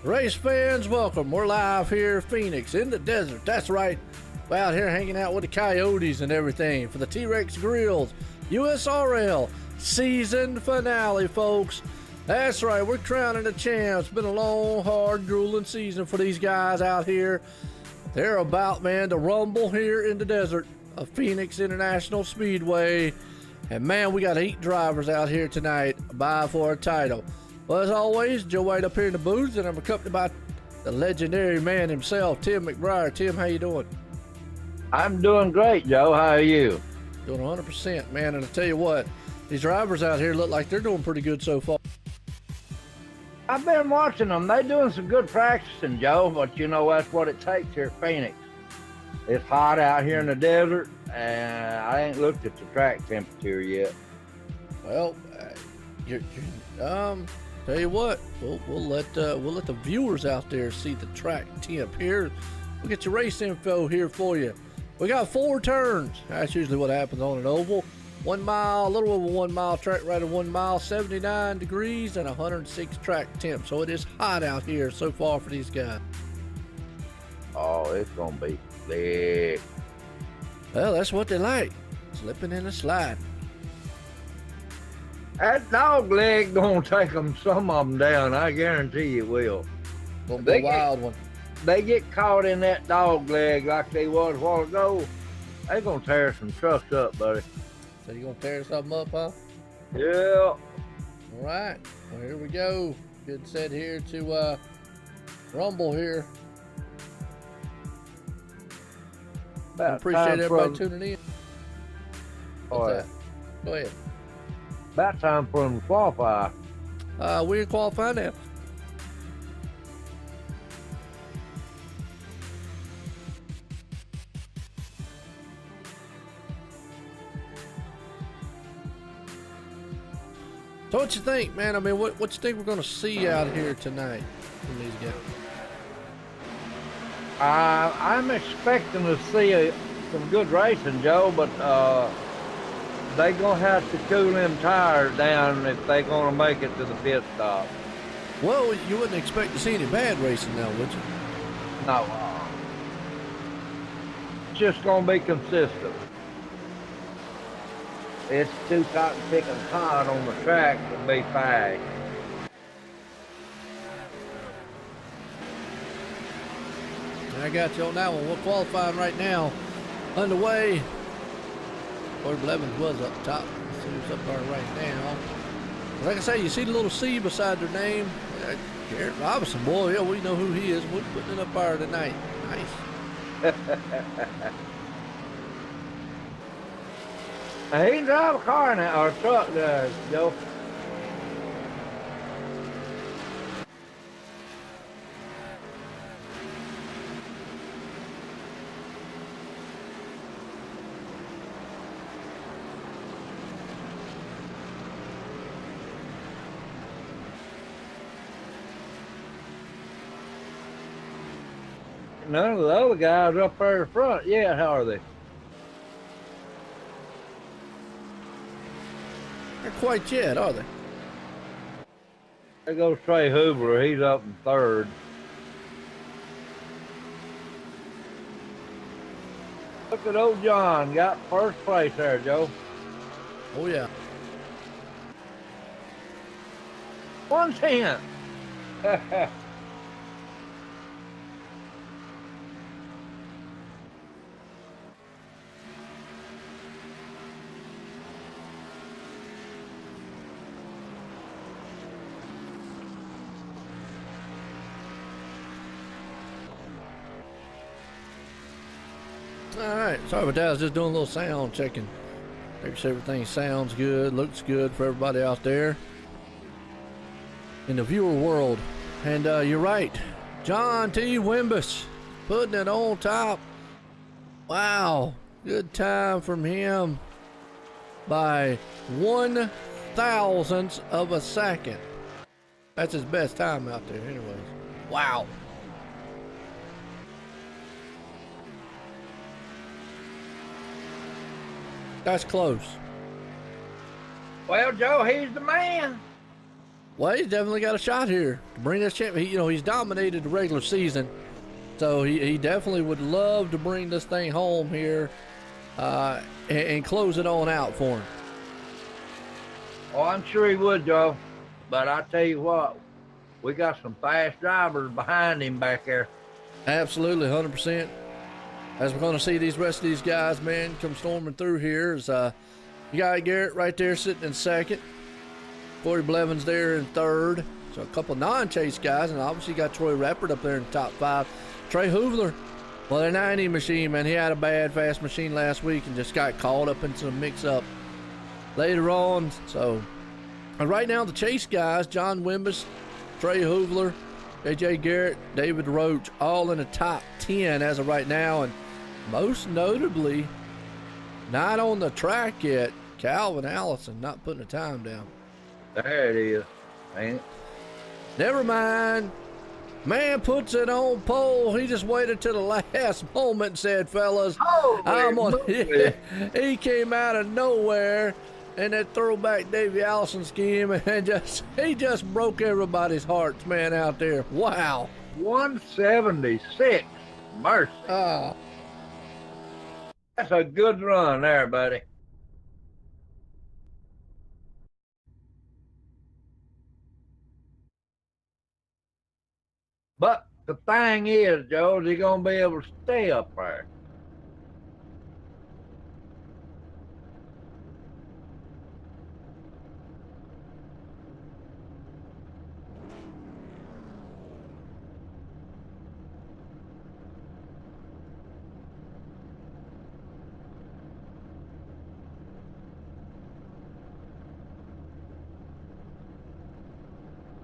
Race fans, welcome. We're live here, Phoenix, in the desert. That's right. We're out here hanging out with the coyotes and everything for the T-Rex Grills USRL season finale, folks. That's right. We're crowning the champs. It's been a long, hard, grueling season for these guys out here. They're about, man, to rumble here in the desert of Phoenix International Speedway. And, man, we got 8 drivers out here tonight vying for a title. Well, as always, Joe White up here in the booth, and I'm accompanied by the legendary man himself, Tim McBride. Tim, how you doing? I'm doing great, Joe. How are you? Doing 100%, man. And I tell you what, these drivers out here look like they're doing pretty good so far. I've been watching them. They're doing some good practicing, Joe, but you know that's what it takes here at Phoenix. It's hot out here in the desert, and I ain't looked at the track temperature yet. Well, tell you what, we'll let the viewers out there see the track temp here. We'll get your race info here for you. We got 4 turns. That's usually what happens on an oval. 1 mile, a little over 1 mile track ride of 1 mile, 79 degrees and 106 track temp. So it is hot out here so far for these guys. Oh, it's gonna be slick. Well, that's what they like. Slipping and a sliding. That dog leg gonna take them, some of them down. I guarantee you will. Gonna be a wild one. They get caught in that dog leg like they was a while ago. They gonna tear some trucks up, buddy. So you gonna tear something up, huh? Yeah. All right. Well, here we go. Good set here to rumble here. Appreciate everybody tuning in. What's that? Go ahead. About time for them to qualify. We're qualified now. So what you think, man? I mean, what you think we're going to see out here tonight from these guys? I'm expecting to see some good racing, Joe, but they're going to have to cool them tires down if they're going to make it to the pit stop. Well, you wouldn't expect to see any bad racing now, would you? No. It's just going to be consistent. It's too cotton picking hot on the track to be fast. I got you on that one. We're qualifying right now. Underway. Ford Blevins was up top. Let's see who's up there right now. Like I say, you see the little C beside their name. Garrett Robinson, boy, yeah, we know who he is. We're putting it up there tonight. Nice. He can drive a car now, or a truck, Joe. None of the other guys up there in front yet, how are they? Not quite yet, are they? There goes Trey Hubler. He's up in 3rd. Look at old John. Got 1st place there, Joe. Oh, yeah. 110. All right. Sorry about that. I was just doing a little sound checking. Make sure everything sounds good, looks good for everybody out there in the viewer world. And you're right. John T. Wimbus putting it on top. Wow. Good time from him by 1/1000th of a second. That's his best time out there anyways. Wow. That's close. Well, Joe, he's the man. Well, he's definitely got a shot here to bring this champ. He's dominated the regular season, so he definitely would love to bring this thing home here and close it on out for him. Oh, I'm sure he would, Joe. But I tell you what, we got some fast drivers behind him back there. Absolutely, 100%. As we're going to see these rest of these guys, man, come storming through here. Is you got Garrett right there sitting in second. Corey Blevins there in third. So a couple non-chase guys, and obviously you got Troy Rappert up there in the top 5. Trey Hoovler, well, their 90 machine, man, he had a bad fast machine last week and just got caught up into some mix-up later on. So right now the chase guys, John Wimbush, Trey Hoovler, AJ Garrett, David Roach, all in the top 10 as of right now. And most notably, not on the track yet, Calvin Allison not putting the time down. There it is, ain't it? Never mind. Man puts it on pole. He just waited till the last moment and said, fellas, I'm on. Yeah, he came out of nowhere and that throwback Davey Allison scheme and he just broke everybody's hearts, man, out there. Wow. 176. Mercy. That's a good run there, buddy. But the thing is, Joe, is he going to be able to stay up there?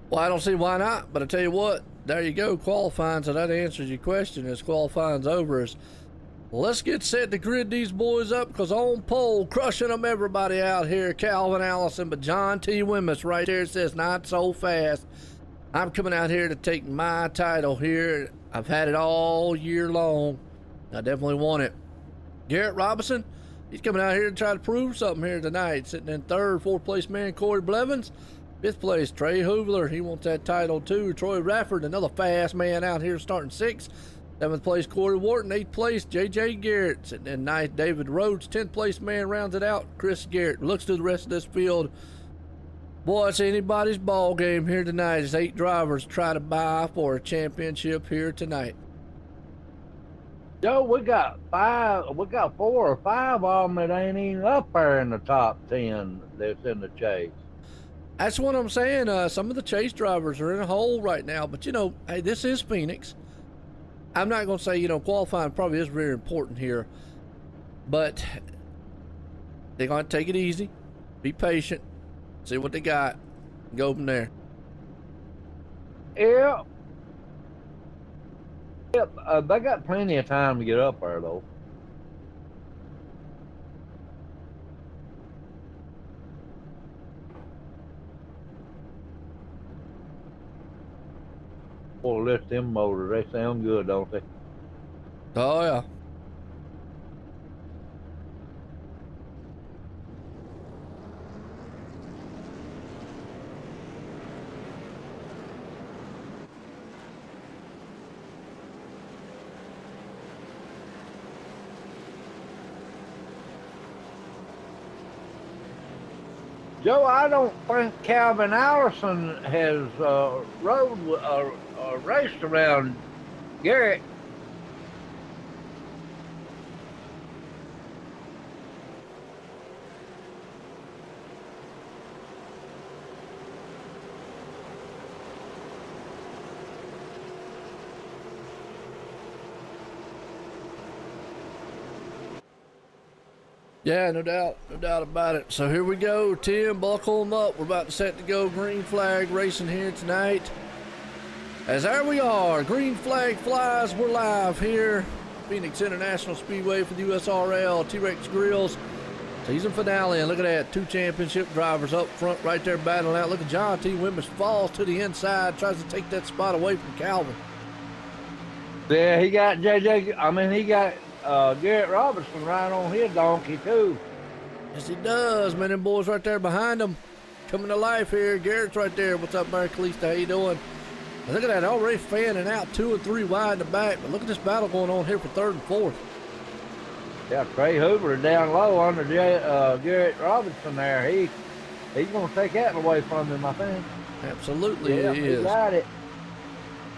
Well, I don't see why not, but I tell you what, there you go, qualifying, so that answers your question as qualifying's over. Let's get set to grid these boys up, because on pole, crushing them everybody out here, Calvin Allison, but John T. Wimbush right there says, not so fast. I'm coming out here to take my title here. I've had it all year long. I definitely want it. Garrett Robinson, he's coming out here to try to prove something here tonight. Sitting in third, fourth place man, Corey Blevins. Fifth place, Trey Hoovler. He wants that title too. Troy Rafford, another fast man out here starting sixth. Seventh place, Corey Wharton. Eighth place, J.J. Garrett. Sitting in ninth, David Rhodes. 10th place man rounds it out, Chris Garrett. Looks to the rest of this field. Boy, it's anybody's ball game here tonight as 8 drivers try to vie for a championship here tonight. Joe, we got 4 or 5 of them that ain't even up there in the top 10 that's in the chase. That's what I'm saying. Some of the chase drivers are in a hole right now, but hey, this is Phoenix. I'm not going to say, qualifying probably is very important here, but they're going to take it easy, be patient, see what they got, and go from there. Yeah. They got plenty of time to get up there, though. Boy, lift them motors. They sound good, don't they? Oh, yeah. Joe, I don't think Calvin Allison has raced around Garrett. Yeah, no doubt about it. So here we go, Tim, buckle them up. We're about to set to go green flag racing here tonight. As there we are, green flag flies, we're live here. Phoenix International Speedway for the USRL, T-Rex Grills, season finale. And look at that, 2 championship drivers up front right there battling out. Look at John T. Wimbush falls to the inside, tries to take that spot away from Calvin. Yeah, he got Garrett Robertson right on his donkey too. Yes, he does, man. Them boys right there behind him. coming to life here. Garrett's right there. What's up, Mary Calista? How you doing? And look at that, already fanning out 2 and 3 wide in the back. But look at this battle going on here for 3rd and 4th. Yeah, Trey Hoover down low under Garrett Robinson there. He's going to take that away from him, I think. Absolutely, yeah, he is. Got it.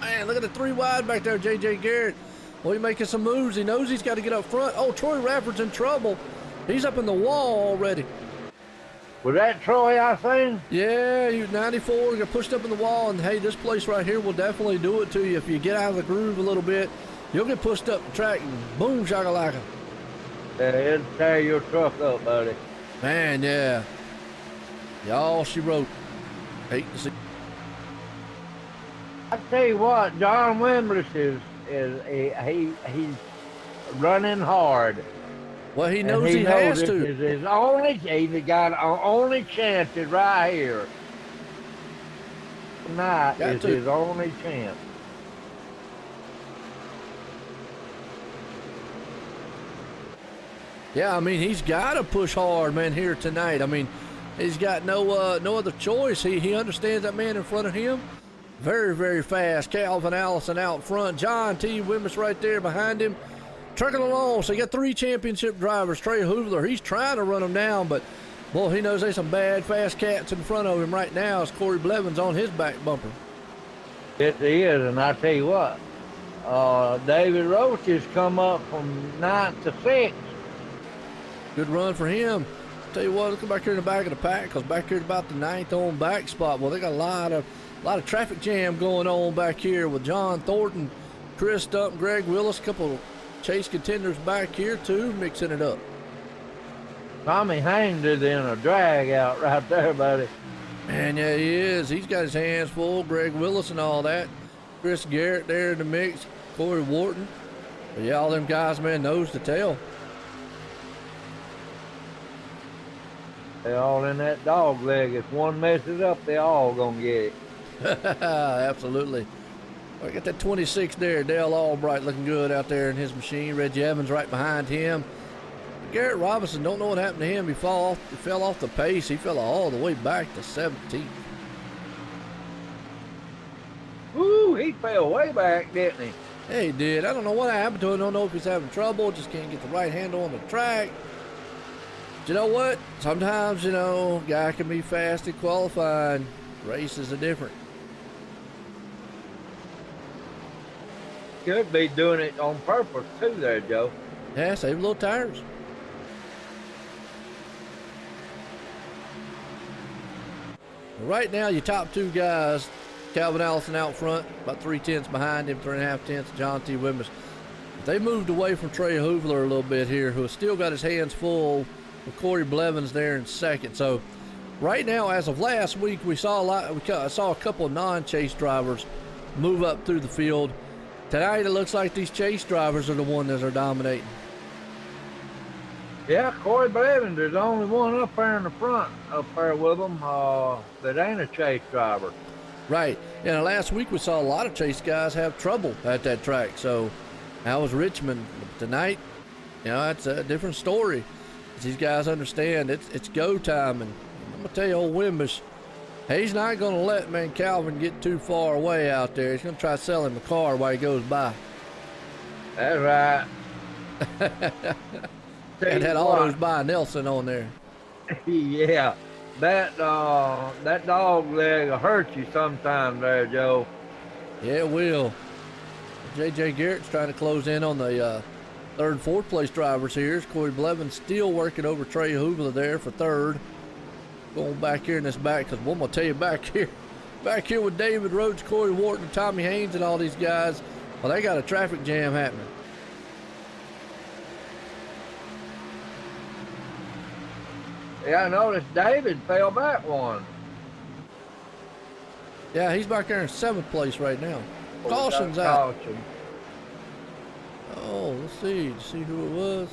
Man, look at the 3 wide back there, J.J. Garrett. Well, he's making some moves. He knows he's got to get up front. Oh, Troy Rafford's in trouble. He's up in the wall already. Was that Troy, I think? Yeah, he was 94, got pushed up in the wall, and hey, this place right here will definitely do it to you. If you get out of the groove a little bit, you'll get pushed up the track and boom, shakalaka. Yeah, it'll tear your truck up, buddy. Man, yeah. Y'all, she wrote. Hate to see. I tell you what, John Wimbress he's running hard. Well, he knows he has to. He's got only chance is right here. Tonight is his only chance. Yeah, I mean, he's got to push hard, man, here tonight. I mean, he's got no other choice. He understands that man in front of him. Very, very fast. Calvin Allison out front. John T. Wimbress right there behind him. Trucking along. So you got 3 championship drivers. Trey Hoover, he's trying to run them down, but, boy, he knows there's some bad, fast cats in front of him right now as Corey Blevins on his back bumper. It is, and I tell you what, David Roach has come up from 9th to 6th. Good run for him. Tell you what, let's go back here in the back of the pack, because back here at about the 9th on back spot. Well, they got a lot of traffic jam going on back here with John Thornton, Chris Stump, Greg Willis, a couple of chase contenders back here too, mixing it up. Tommy Haines is in a drag out right there, buddy. Man, yeah, he is. He's got his hands full. Greg Willis and all that. Chris Garrett there in the mix. Corey Wharton. But yeah, all them guys, man, nose to tail. They all in that dog leg. If one messes up, they all gonna get it. Absolutely. I got that 26 there, Dale Albright looking good out there in his machine. Reggie Evans right behind him. Garrett Robinson, don't know what happened to him. He fell off the pace. He fell all the way back to 17th. Ooh, he fell way back, didn't he? Yeah, he did. I don't know what happened to him. Don't know if he's having trouble. Just can't get the right handle on the track. But you know what? Sometimes, guy can be fast in qualifying. Races are different. Could be doing it on purpose too there, Joe. Yeah, save little tires. Right now, your top 2 guys, Calvin Allison out front, about 3/10 behind him, 3.5 John T. Wimbress. They moved away from Trey Hoover a little bit here, who has still got his hands full with Corey Blevins there in second. So right now, as of last week, we saw a couple of non-chase drivers move up through the field. Tonight, it looks like these chase drivers are the ones that are dominating. Yeah, Corey Blevins is the only one up there in the front, up there with them, that ain't a chase driver. Right. And last week, we saw a lot of chase guys have trouble at that track. So that was Richmond. Tonight, it's a different story. These guys understand it's go time. And I'm going to tell you, old Wimbress, he's not going to let Calvin get too far away out there. He's going to try to sell him a car while he goes by. That's right. And had all those by Nelson on there. Yeah, that dog leg will hurt you sometime there, Joe. Yeah, it will. J.J. Garrett's trying to close in on the 3rd and 4th place drivers here. Corey Blevins still working over Trey Hoover there for 3rd. Going back here in this back, because I'm going to tell you back here with David Rhodes, Corey Wharton, Tommy Haines, and all these guys, well, they got a traffic jam happening. Yeah, I noticed David fell back one. Yeah, he's back there in 7th place right now. Caution's out. Caution. Oh, let's see. Did you see who it was?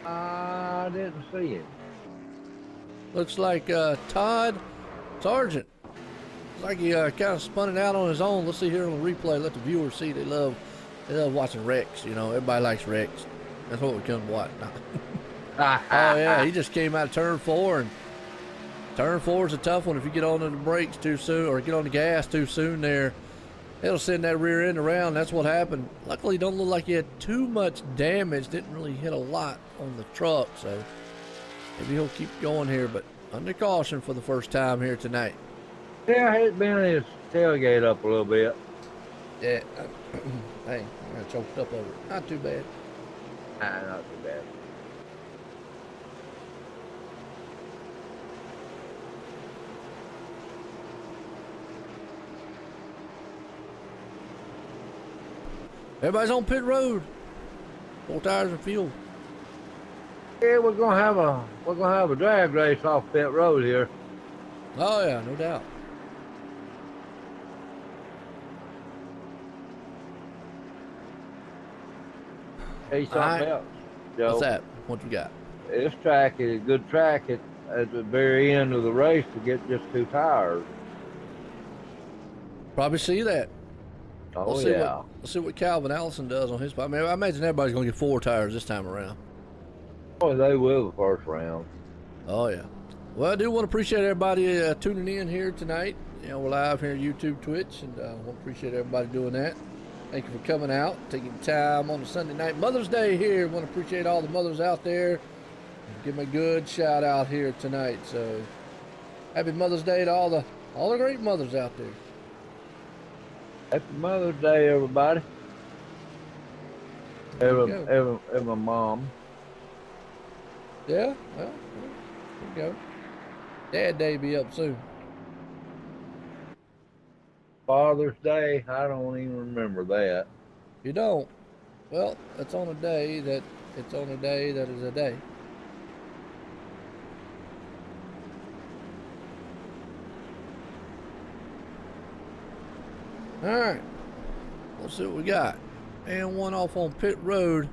I didn't see it. Looks like Todd Sargent. Looks like he kind of spun it out on his own. Let's see here on the replay. Let the viewers see. They love watching wrecks. Everybody likes wrecks. That's what we come to watch. Oh yeah, he just came out of turn 4 and Turn 4 is a tough one if you get on the brakes too soon or get on the gas too soon there. It'll send that rear end around. That's what happened. Luckily, don't look like he had too much damage. Didn't really hit a lot on the truck, so maybe he'll keep going here, but under caution for the first time here tonight. Yeah, he's bending his tailgate up a little bit. Yeah. Hey, I got choked up over it. Not too bad. Nah, not too bad. Everybody's on pit road. 4 tires and fuel. Yeah, we're gonna have a drag race off pit road here. Oh yeah, no doubt. Hey, something Alright. else, Joe. What's that? What you got? This track is a good track at the very end of the race to get just 2 tires. Probably see that. Oh, Let's yeah. see what Calvin Allison does on his. I mean, I imagine everybody's gonna get 4 tires this time around. Oh, they will the first round. Oh yeah. Well, I do want to appreciate everybody tuning in here tonight. You know, we're live here on YouTube, Twitch, and I want to appreciate everybody doing that. Thank you for coming out, taking time on a Sunday night. Mother's Day here. Want to appreciate all the mothers out there. Give them a good shout out here tonight. So, happy Mother's Day to all the great mothers out there. Happy Mother's Day, everybody. There you go. Every mom. Yeah, well, there you go. Dad Day be up soon. Father's Day, I don't even remember that. You don't? Well, it's on a day that is a day. All right, let's see what we got. And one off on pit road.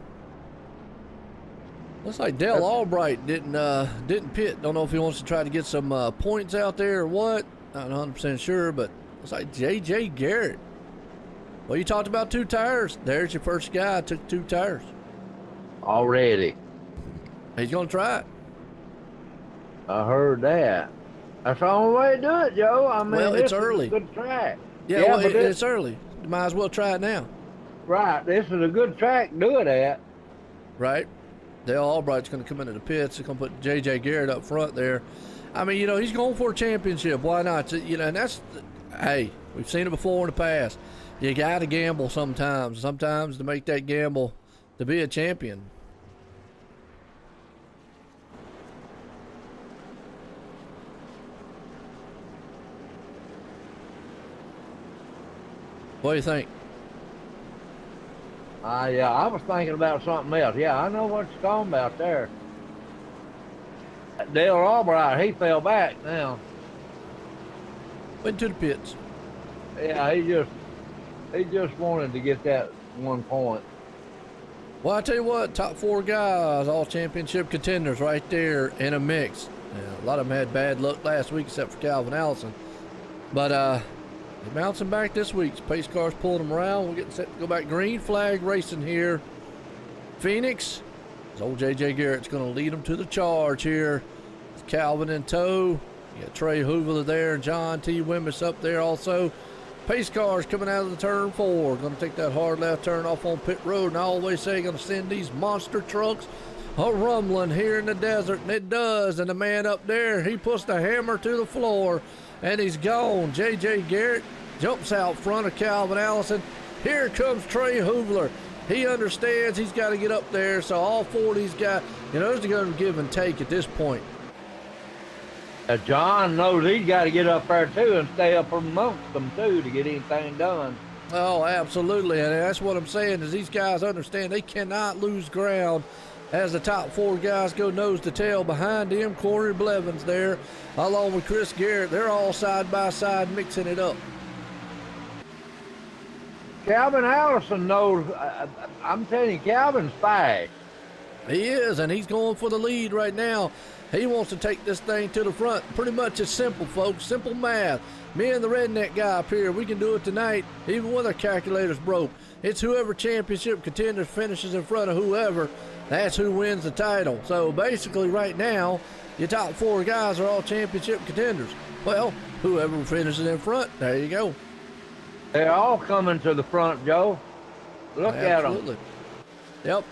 Looks like Dale Albright didn't pit. Don't know if he wants to try to get some points out there or what. Not 100% sure, but looks like J.J. Garrett. Well, you talked about 2 tires. There's your first guy. Took 2 tires. Already. He's gonna try it. I heard that. That's the only way to do it, Joe. I mean, Well, it's this early. is a good track. Yeah, well, it's early. You might as well try it now. Right. This is a good track to do it at. Right. Dale Albright's going to come into the pits. He's going to put J.J. Garrett up front there. I mean, you know, he's going for a championship. Why not? You know, and that's, hey, we've seen it before in the past. You got to gamble sometimes. Sometimes to make that gamble to be a champion. What do you think? Yeah, I was thinking about something else. Yeah, I know what you're talking about there. Dale Albright, he fell back now. Went to the pits. Yeah, he just wanted to get that 1 point. Well, I tell you what, top 4 guys, all championship contenders right there in a mix. Yeah, a lot of them had bad luck last week except for Calvin Allison. But they're bouncing back this week. Pace cars pulling them around. We're getting set to go back. Green flag racing here. Phoenix. Old J.J. Garrett's going to lead them to the charge here. It's Calvin in tow. You got Trey Hoover there and John T. Wimmis up there also. Pace cars coming out of the turn 4. Going to take that hard left turn off on pit road. And I always say going to send these monster trucks a rumbling here in the desert. And it does. And the man up there, he puts the hammer to the floor. And he's gone. J.J. Garrett jumps out front of Calvin Allison. Here comes Trey Hoover. He understands he's got to get up there. So all 4 of these guys, you know, there's going to give and take at this point. John knows he's got to get up there too and stay up amongst them too to get anything done. Oh, absolutely. And that's what I'm saying is these guys understand they cannot lose ground as the top 4 guys go nose to tail. Behind him, Corey Blevins there, along with Chris Garrett. They're all side by side mixing it up. Calvin Allison knows, I'm telling you, Calvin's fast. He is, and he's going for the lead right now. He wants to take this thing to the front. Pretty much it's simple, folks. Simple math. Me and the redneck guy up here, we can do it tonight, even with our calculators broke. It's whoever championship contender finishes in front of whoever. That's who wins the title. So basically right now, Your top 4 guys are all championship contenders. Well, whoever finishes in front, there you go. They're all coming to the front, Joe. Look at them. Absolutely. Yep.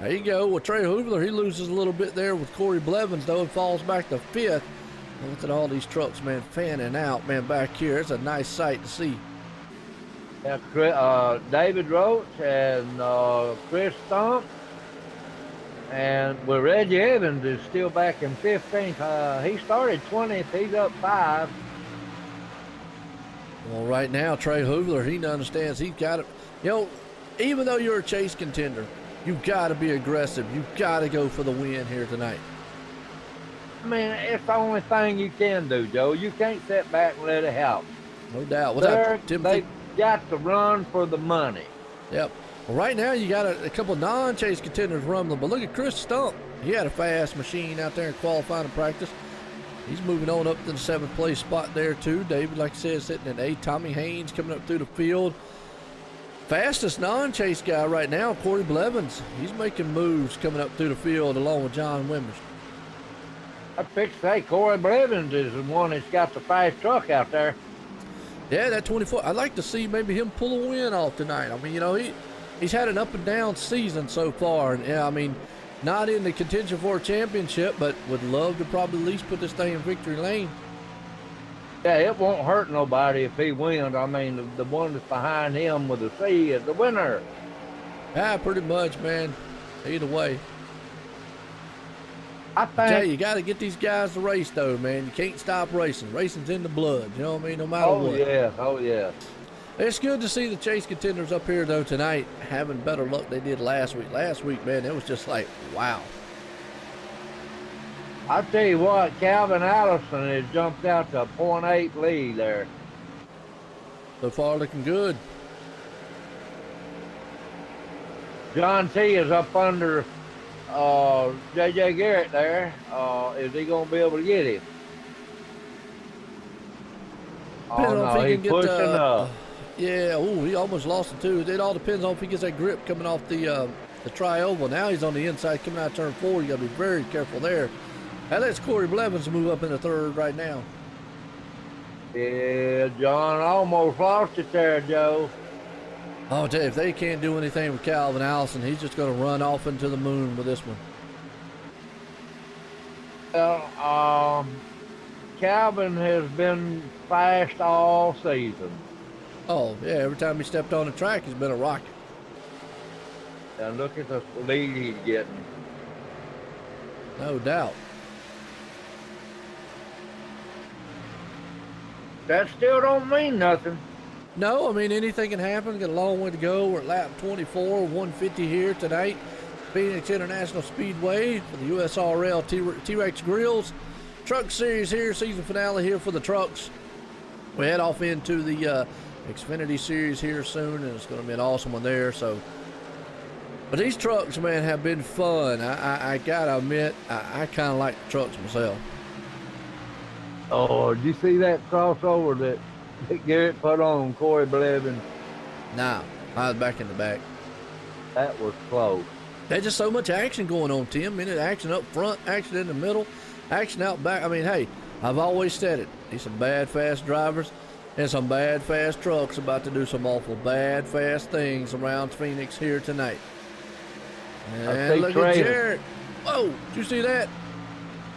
There you go. Well, Trey Hoover, he loses a little bit there with Corey Blevins, though, and falls back to 5th. Look at all these trucks, man, fanning out, man, back here. It's a nice sight to see. Yeah, David Roach and Chris Stump. And well, Reggie Evans is still back in 15th. He started 20th. He's up 5. Well, right now, Trey Hoover, he understands he's got it. You know, even though you're a chase contender, you got to be aggressive. You got to go for the win here tonight. I mean, it's the only thing you can do, Joe. You can't sit back and let it happen. No doubt. They got to run for the money. Yep. Well, right now you got a couple non-chase contenders rumbling, but look at Chris Stump. He had a fast machine out there in qualifying and practice. He's moving on up to the 7th place spot there too. David, like I said, sitting at 8. Tommy Haynes coming up through the field. Fastest non-chase guy right now, Corey Blevins. He's making moves coming up through the field along with John Wimmers. I fixed to say Corey Blevins is the one that's got the fast truck out there. Yeah, that 24. I'd like to see maybe him pull a win off tonight. I mean, you know, he's had an up and down season so far, and yeah, I mean, not in the contention for a championship, but would love to probably at least put this thing in victory lane. Yeah, it won't hurt nobody if he wins. I mean, the one that's behind him with the C is the winner. Yeah, pretty much, man. Either way. I think You got to get these guys to race, though, man. You can't stop racing. Racing's in the blood. You know what I mean? No matter what. Oh yeah. It's good to see the chase contenders up here, though, tonight having better luck they did last week. Last week, man, it was just like, wow. I tell you what, Calvin Allison has jumped out to a 0.8 lead there. So far, looking good. John T is up under J.J. Garrett there. Is he going to be able to get him? Depending on if he he's can pushing get, up. Yeah, he almost lost it too. It all depends on if he gets that grip coming off the tri-oval. Now he's on the inside coming out of turn 4. You got to be very careful there. That lets Corey Blevins move up in the 3rd right now. Yeah, John almost lost it there, Joe. I'll tell you, if they can't do anything with Calvin Allison, he's just going to run off into the moon with this one. Well, Calvin has been fast all season. Oh, yeah, every time he stepped on the track, he's been a rocket. And look at the lead he's getting. No doubt. That still don't mean nothing. No, I mean, anything can happen. Got a long way to go. We're at lap 24, 150 here tonight. Phoenix International Speedway for the USRL T-Rex Grills. Truck Series here, season finale here for the trucks. We head off into the Xfinity Series here soon, and it's going to be an awesome one there. So, but these trucks, man, have been fun. I gotta admit, I kind of like the trucks myself. Oh, did you see that crossover that Garrett put on Corey Blevins? Nah, I was back in the back. That was close. There's just so much action going on, Tim. Minute action up front, action in the middle, action out back. I mean, hey, I've always said it. These some bad, fast drivers and some bad, fast trucks about to do some awful bad, fast things around Phoenix here tonight. And look at Jarrett. Whoa, did you see that?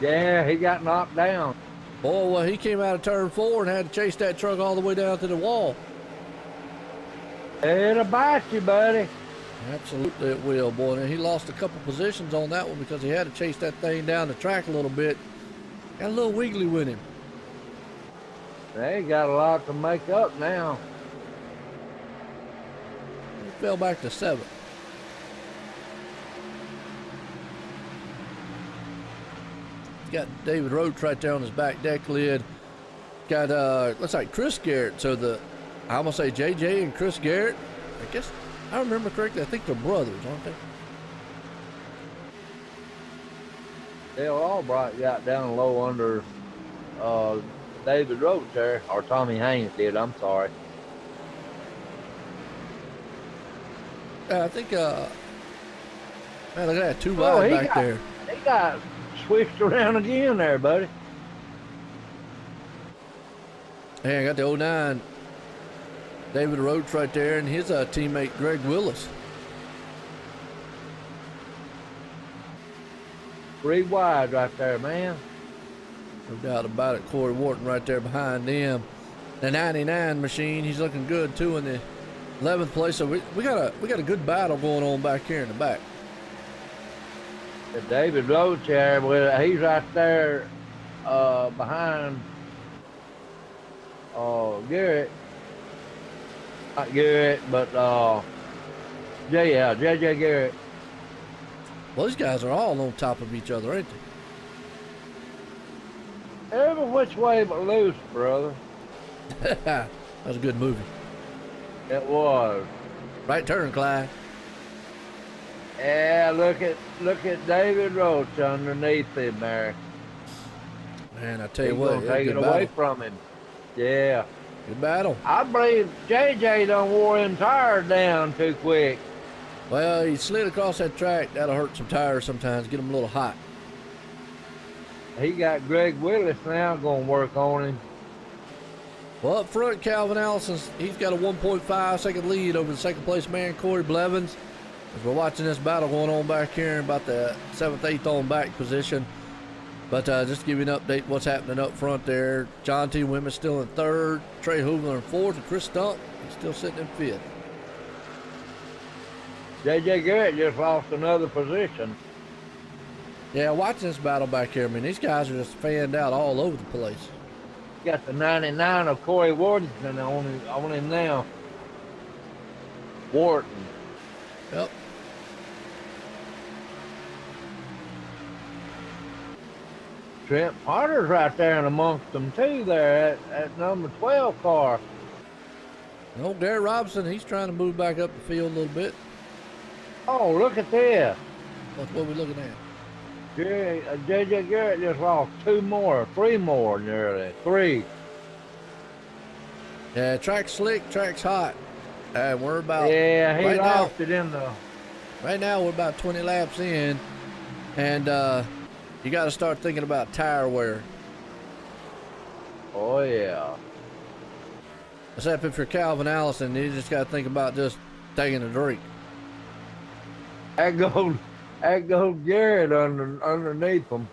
Yeah, he got knocked down. Boy, well, he came out of turn 4 and had to chase that truck all the way down to the wall. It'll bite you, buddy. Absolutely it will, boy. And he lost a couple positions on that one because he had to chase that thing down the track a little bit. Got a little wiggly with him. They got a lot to make up now. He fell back to 7th. Got David Roach right there on his back deck lid. Got looks like Chris Garrett. So I'm gonna say JJ and Chris Garrett. I guess I remember correctly. I think they're brothers, aren't they? They'll all got down low under David Roach there, or Tommy Haynes did. I'm sorry. I think man, look at that, 2 wide back there. He got switched around again there, buddy. Hey, I got the 09 David Roach right there, and his teammate Greg Willis. 3 wide right there, man. No doubt about it. Corey Wharton right there behind them. The 99 machine, he's looking good too in the 11th place. So we got a good battle going on back here in the back. The David Roach there, well, he's right there behind Garrett. Not Garrett, but JJ Garrett. Well, these guys are all on top of each other, ain't they? Every which way but loose, brother. That was a good movie. It was. Right turn, Clyde. Yeah, look at David Roach underneath him there. Man, I tell you He's what, gonna take it away battle. from him. Yeah. Good battle. I believe JJ done wore him tires down too quick. Well, he slid across that track. That'll hurt some tires sometimes. Get them a little hot. He got Greg Willis now going to work on him. Well, up front, Calvin Allison's, he's got a 1.5 second lead over the second place man, Corey Blevins. As we're watching this battle going on back here in about the 7th, 8th on back position. But just to give you an update what's happening up front there. John T. Wimmer still in 3rd. Trey Hoovler in 4th. And Chris Stump, he's still sitting in 5th. JJ Garrett just lost another position. Yeah, watching this battle back here, I mean, these guys are just fanned out all over the place. Got the 99 of Corey Wharton on him now. Wharton. Yep. Trent Potter's right there and amongst them too there at number 12 car. No, Derek Robinson, he's trying to move back up the field a little bit. Oh, look at this. That's what we're looking at. JJ Garrett just lost 3 more nearly. 3. Yeah, track's slick, track's hot. And we're about Yeah, he right lost now, it in the Right now we're about 20 laps in, and you got to start thinking about tire wear. Oh yeah. Except if you're Calvin Allison, you just got to think about just taking a drink. That goes Garrett underneath him.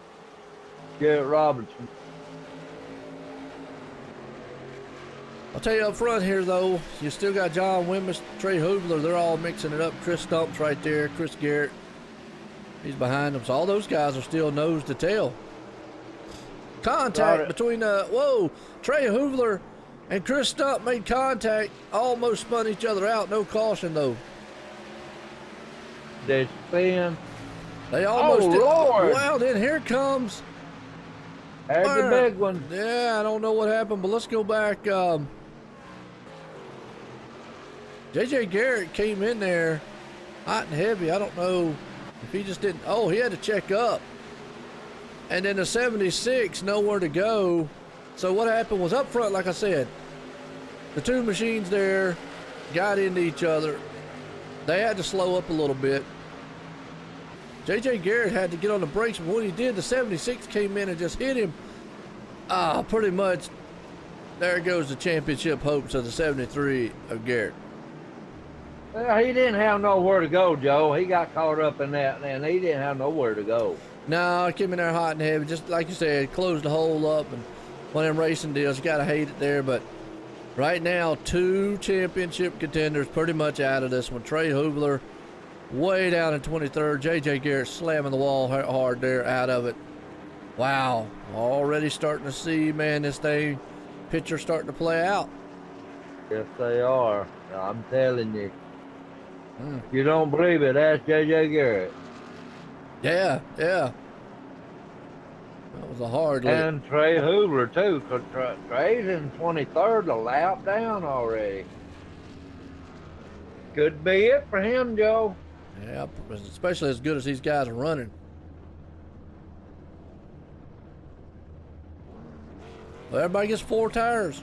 Garrett Robinson. I'll tell you up front here, though, you still got John Wimmis, Trey Hoovler. They're all mixing it up. Chris Stump's right there. Chris Garrett, he's behind them. So all those guys are still nose to tail. Contact between, Trey Hoovler and Chris Stump made contact. Almost spun each other out. No caution, though. They spin. They almost did. Lord. Well, then here comes. There's the big one. Yeah, I don't know what happened, but let's go back. JJ Garrett came in there hot and heavy. I don't know if he just didn't. Oh, he had to check up. And then the 76, nowhere to go. So what happened was up front, like I said, the two machines there got into each other. They had to slow up a little bit. JJ Garrett had to get on the brakes, but when he did, the 76 came in and just hit him. Pretty much, there goes the championship hopes of the 73 of Garrett. Well, he didn't have nowhere to go, Joe. He got caught up in that, and he didn't have nowhere to go. No, he came in there hot and heavy, just like you said, closed the hole up, and one of them racing deals. You got to hate it there, but right now, 2 championship contenders pretty much out of this one. Trey Hoovler way down in 23rd. JJ Garrett slamming the wall hard there, out of it. Wow, already starting to see, man, this thing, picture starting to play out. Yes, they are. I'm telling you. If you don't believe it, ask JJ Garrett. Yeah. That was a hard lick. And Trey Hoover, too, because Trey's in 23rd, a lap down already. Could be it for him, Joe. Yeah, especially as good as these guys are running. Well, everybody gets 4 tires.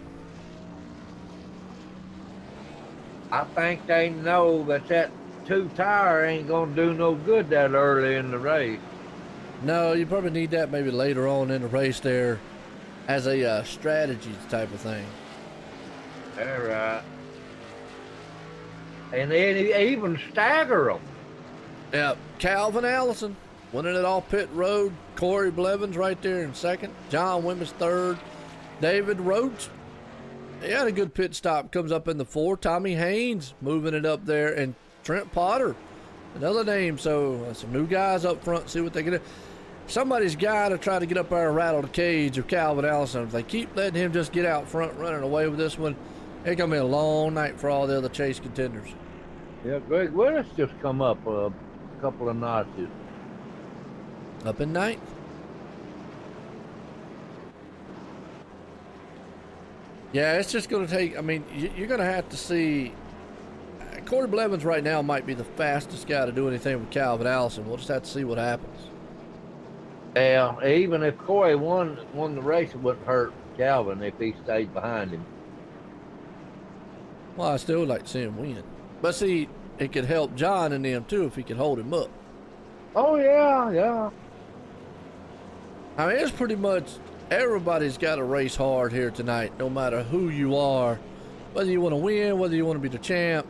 I think they know that 2 tire ain't going to do no good that early in the race. No, you probably need that maybe later on in the race there as a strategy type of thing. All right. And then he even stagger them. Yeah, Calvin Allison winning it off pit road. Corey Blevins right there in second. John Wimmis third. David Roach, he had a good pit stop. Comes up in the 4. Tommy Haynes moving it up there. And Trent Potter, another name. So some new guys up front. See what they can do. Somebody's got to try to get up there and rattle the cage of Calvin Allison. If they keep letting him just get out front running away with this one, it's going to be a long night for all the other chase contenders. Yeah, Greg Willis just come up a couple of notches. Up in ninth. Yeah, it's just going to take, I mean, you're going to have to see. Corey Blevins right now might be the fastest guy to do anything with Calvin Allison. We'll just have to see what happens. Yeah, even if Corey won the race, it wouldn't hurt Calvin if he stayed behind him. Well, I still would like to see him win. But see, it could help John and them too if he could hold him up. Oh, yeah, yeah. I mean, it's pretty much everybody's got to race hard here tonight, no matter who you are. Whether you want to win, whether you want to be the champ,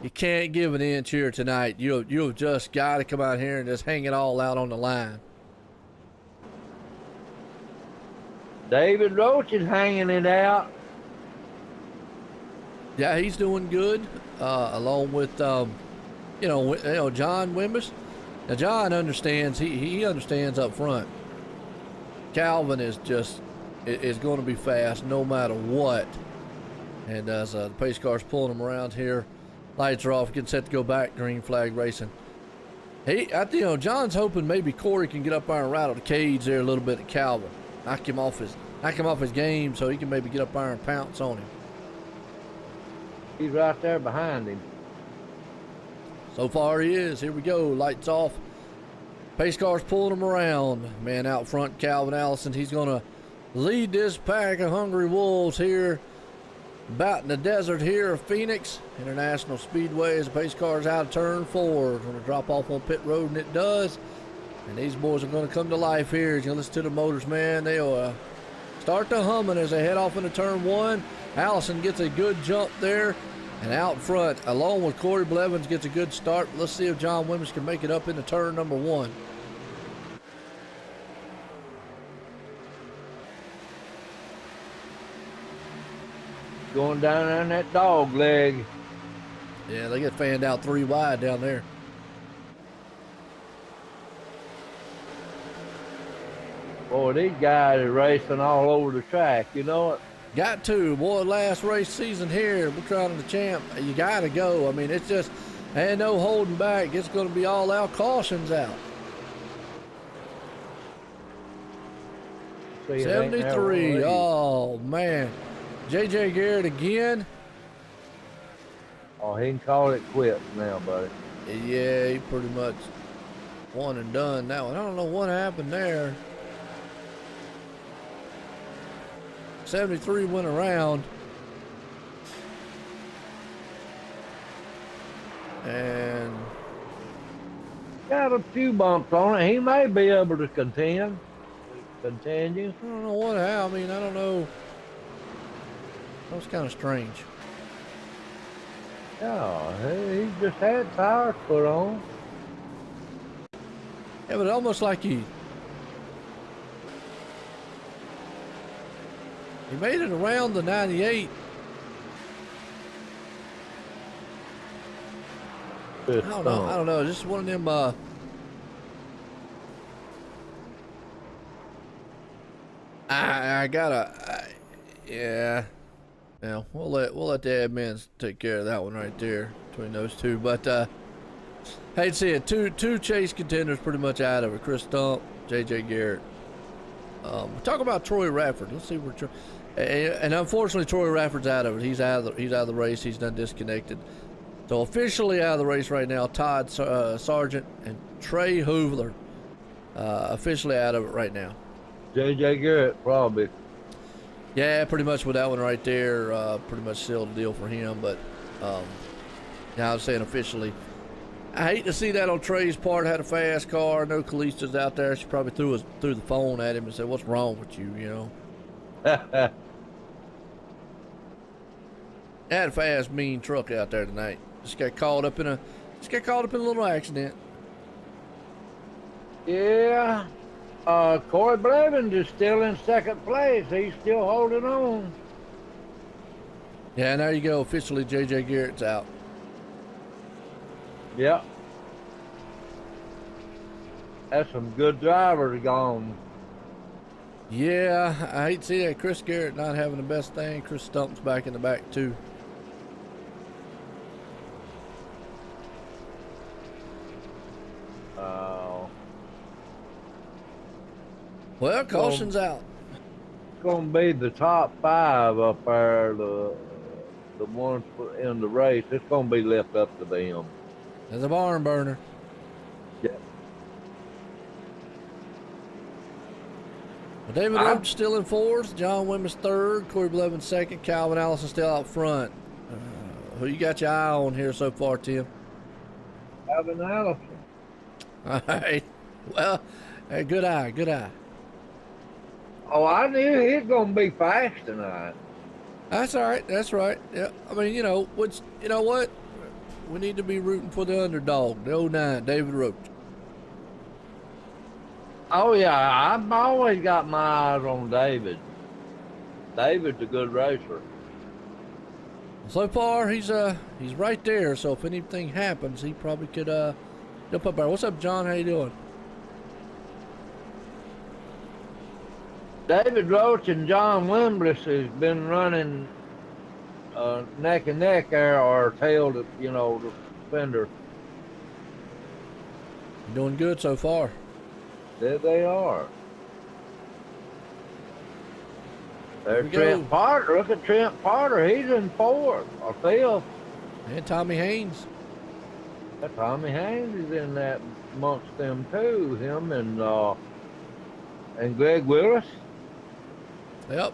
you can't give an inch here tonight. You've just got to come out here and just hang it all out on the line. David Roach is hanging it out. Yeah, he's doing good, along with, John Wimmis. Now, John understands, he understands up front. Calvin is going to be fast no matter what. And as the pace car's pulling him around here, lights are off, getting set to go back, green flag racing. John's hoping maybe Corey can get up there and rattle the cage there a little bit at Calvin. Knock him off his game so he can maybe get up there and pounce on him. He's right there behind him. So far he is. Here we go. Lights off. Pace car's pulling him around. Man out front, Calvin Allison. He's going to lead this pack of hungry wolves here. About in the desert here of Phoenix International Speedway as the pace car's out of turn 4. It's going to drop off on pit road, and it does. And these boys are going to come to life here. As you listen to the motors, man, they'll start to humming as they head off into turn 1. Allison gets a good jump there. And out front, along with Corey Blevins, gets a good start. Let's see if John Wimmis can make it up into turn number 1. Going down on that dog leg. Yeah, they get fanned out 3 wide down there. Boy, these guys are racing all over the track, you know it? Got to. Boy, last race season here. We're trying to champ. You got to go. I mean, it's just, ain't no holding back. It's going to be all out. Cautions out. 73. Oh, man. J.J. Garrett again. Oh, he can call it quits now, buddy. Yeah, he pretty much one and done that one. I don't know what happened there. 73 went around. And got a few bumps on it. He may be able to continue. Continue. I don't know what happened. I mean, I don't know. That was kind of strange. Yeah, he just had tires put on. Yeah, but almost like he made it around the 98. I don't know. Just one of them. I gotta. Yeah. Yeah. We'll let the admins take care of that one right there between those two. But hate to see it. Two chase contenders pretty much out of it. Chris Stump, J.J. Garrett. Talk about Troy Radford. Let's see where Troy. And unfortunately, Troy Radford's out of it. He's out of the race. He's done disconnected. So officially out of the race right now, Todd Sargent and Trey Hoovler officially out of it right now. J.J. Garrett probably. Yeah, pretty much with that one right there, pretty much sealed the deal for him. But now I'm saying officially, I hate to see that on Trey's part. Had a fast car. No Kalista's out there. She probably threw the phone at him and said, "What's wrong with you?" You know. Had a fast, mean truck out there tonight. Just got caught up in a little accident. Yeah. Corey Blevins is still in second place. He's still holding on. Yeah, and there you go. Officially, JJ Garrett's out. Yep. That's some good drivers gone. Yeah, I hate to see that. Chris Garrett not having the best thing. Chris Stump's back in the back too. Well, caution's out. It's gonna be the top 5 up there. The ones in the race. It's gonna be left up to them. There's a barn burner. Yeah. Well, David Roach still in 4th, John Wimmis 3rd, Corey Blevins 2nd, Calvin Allison still out front. Who you got your eye on here so far, Tim? Calvin Allison. All right. Well, hey, good eye. Oh, I knew he was gonna be fast tonight. That's all right. That's right. Yeah. I mean, you know what? We need to be rooting for the underdog, the 09, David Roach. Oh yeah, I've always got my eyes on David. David's a good racer. So far, he's right there. So if anything happens, he probably could jump up there. What's up, John? How you doing? David Roach and John Wimbless has been running neck and neck there, or tail to the fender. You're doing good so far. There they are. There's Trent Potter. Look at Trent Potter. He's in 4th or 5th. And Tommy Haynes. Tommy Haynes is in that amongst them too. Him and Greg Willis. Yep.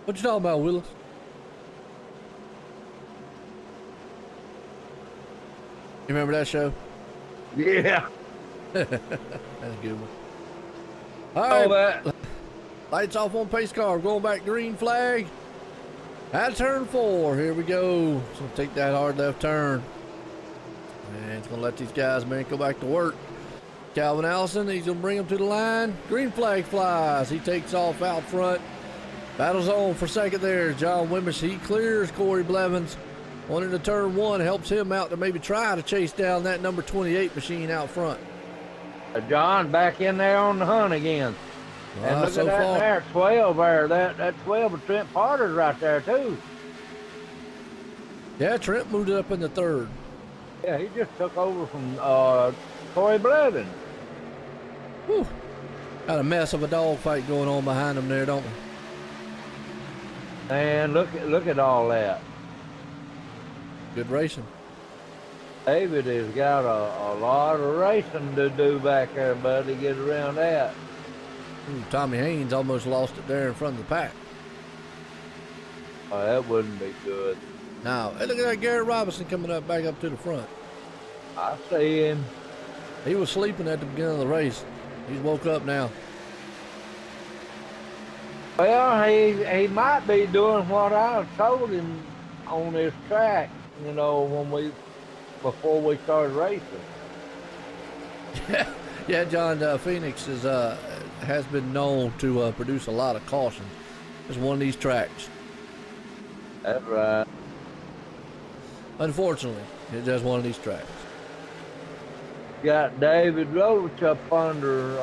What you talking about, Willis? You remember that show? Yeah. That's a good one. All right. Lights off on pace car. We're going back green flag. At turn 4. Here we go. So take that hard left turn. And it's going to let these guys, man, go back to work. Calvin Allison, he's going to bring him to the line. Green flag flies. He takes off out front. Battles on for second there. John Wimmish, he clears Corey Blevins. On into turn 1, helps him out to maybe try to chase down that number 28 machine out front. John back in there on the hunt again. And look at that there, 12 there. That 12 of Trent Potter's right there too. Yeah, Trent moved it up in the 3rd. Yeah, he just took over from Corey Blevins. Whew. Got a mess of a dogfight going on behind them there, don't we? And look at all that. Good racing. David has got a lot of racing to do back there, bud, to get around that. Ooh, Tommy Haynes almost lost it there in front of the pack. Oh, that wouldn't be good. Now, hey, look at that Garrett Robinson coming up back up to the front. I see him. He was sleeping at the beginning of the race. He's woke up now. Well, he might be doing what I told him on this track, before we started racing. Yeah, John, Phoenix has been known to produce a lot of caution. It's one of these tracks. That's right. Unfortunately, it's just one of these tracks. Got David Roach up under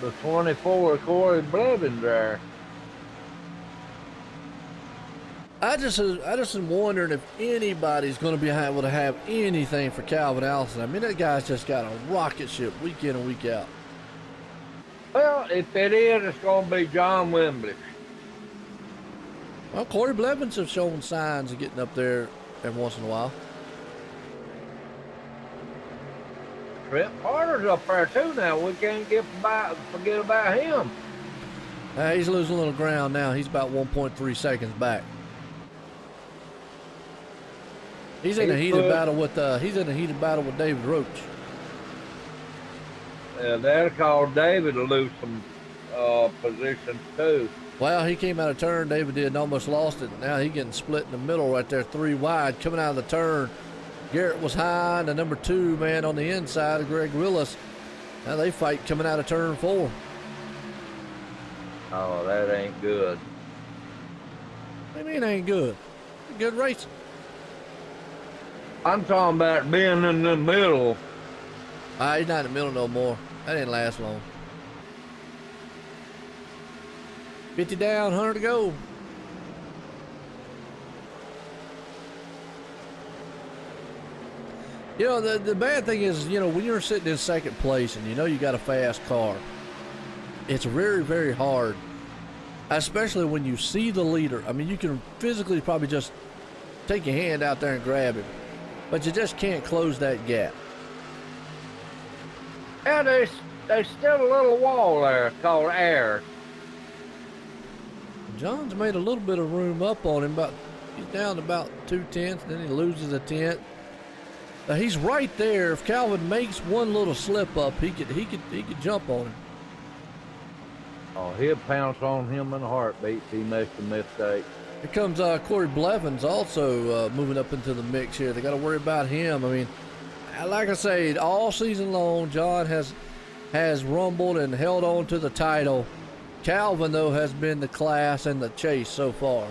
the 24 Corey Blevins there. I just am wondering if anybody's going to be able to have anything for Calvin Allison. I mean, that guy's just got a rocket ship week in and week out. Well, if it is, it's going to be John Wimbley. Well, Corey Blevins have shown signs of getting up there every once in a while. Trent Potter's up there too now. We can't forget about him. He's losing a little ground now. He's about 1.3 seconds back. He's in a heated battle with David Roach. That'll cause David to lose some positions too. Well, he came out of turn, David did, and almost lost it. Now he's getting split in the middle right there, 3 wide, coming out of the turn. Garrett was high, and the number 2 man on the inside of Greg Willis. Now they fight coming out of turn 4. Oh, that ain't good. What do you mean ain't good? Good racing. I'm talking about being in the middle. He's not in the middle no more. That didn't last long. 50 down, 100 to go. You know, the bad thing is, you know, when you're sitting in second place and you know you got a fast car, it's very, very hard, especially when you see the leader. I mean, you can physically probably just take your hand out there and grab him, but you just can't close that gap. And there's still a little wall there called air. John's made a little bit of room up on him, but he's down to about 2/10, then he loses a 10th. He's right there. If Calvin makes one little slip up, he could jump on him. Oh, he'll pounce on him in a heartbeat if he makes a mistake. Here comes Corey Blevins also moving up into the mix here. They got to worry about him. I mean, like I say, all season long, John has rumbled and held on to the title. Calvin, though, has been the class and the chase so far.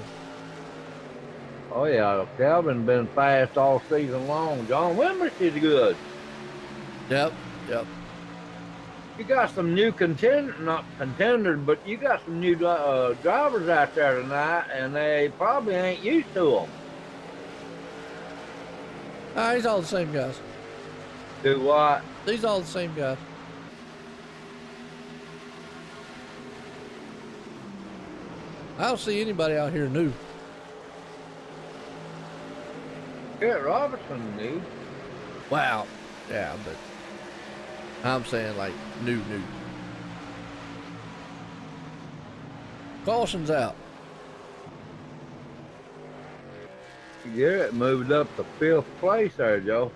Oh, yeah. Calvin been fast all season long. John Wimbrish is good. Yep. You got some new not contenders, but you got some new drivers out there tonight, and they probably ain't used to them. He's all the same guys. Do what? These all the same guys. I don't see anybody out here new. Garrett Robertson new. Wow. Yeah, but I'm saying like new. Caution's out. Garrett moved up to 5th place there, Joe.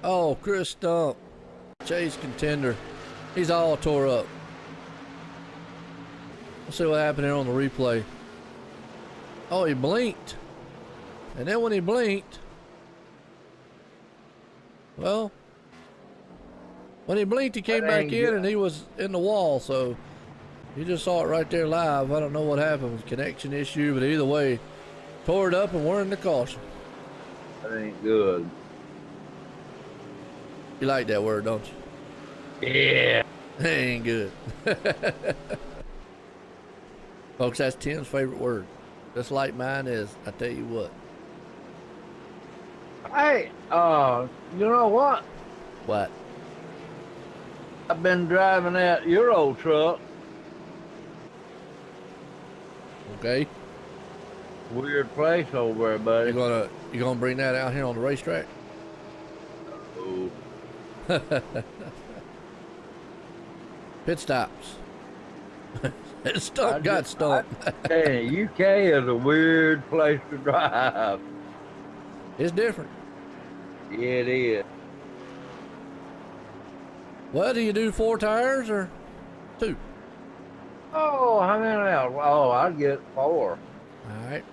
Oh, Chris Stump, chase contender. He's all tore up. Let's see what happened here on the replay. Oh, he blinked. And then when he blinked, well, when he blinked, he came back in and he was in the wall. So you just saw it right there live. I don't know what happened. It was a connection issue, but either way, tore it up and we're in the caution. That ain't good. You like that word, don't you? Yeah. That ain't good. Folks, that's Tim's favorite word. Just like mine is, I tell you what. Hey, you know what? What? I've been driving that Euro truck. Okay. Weird place over there, buddy. You gonna bring that out here on the racetrack? Oh. Pit stops. Stump got stumped. Hey, UK is a weird place to drive. It's different. Yeah, it is. Well, do you do 4 tires or 2? Oh, how many out? Oh, I'd get 4. All right.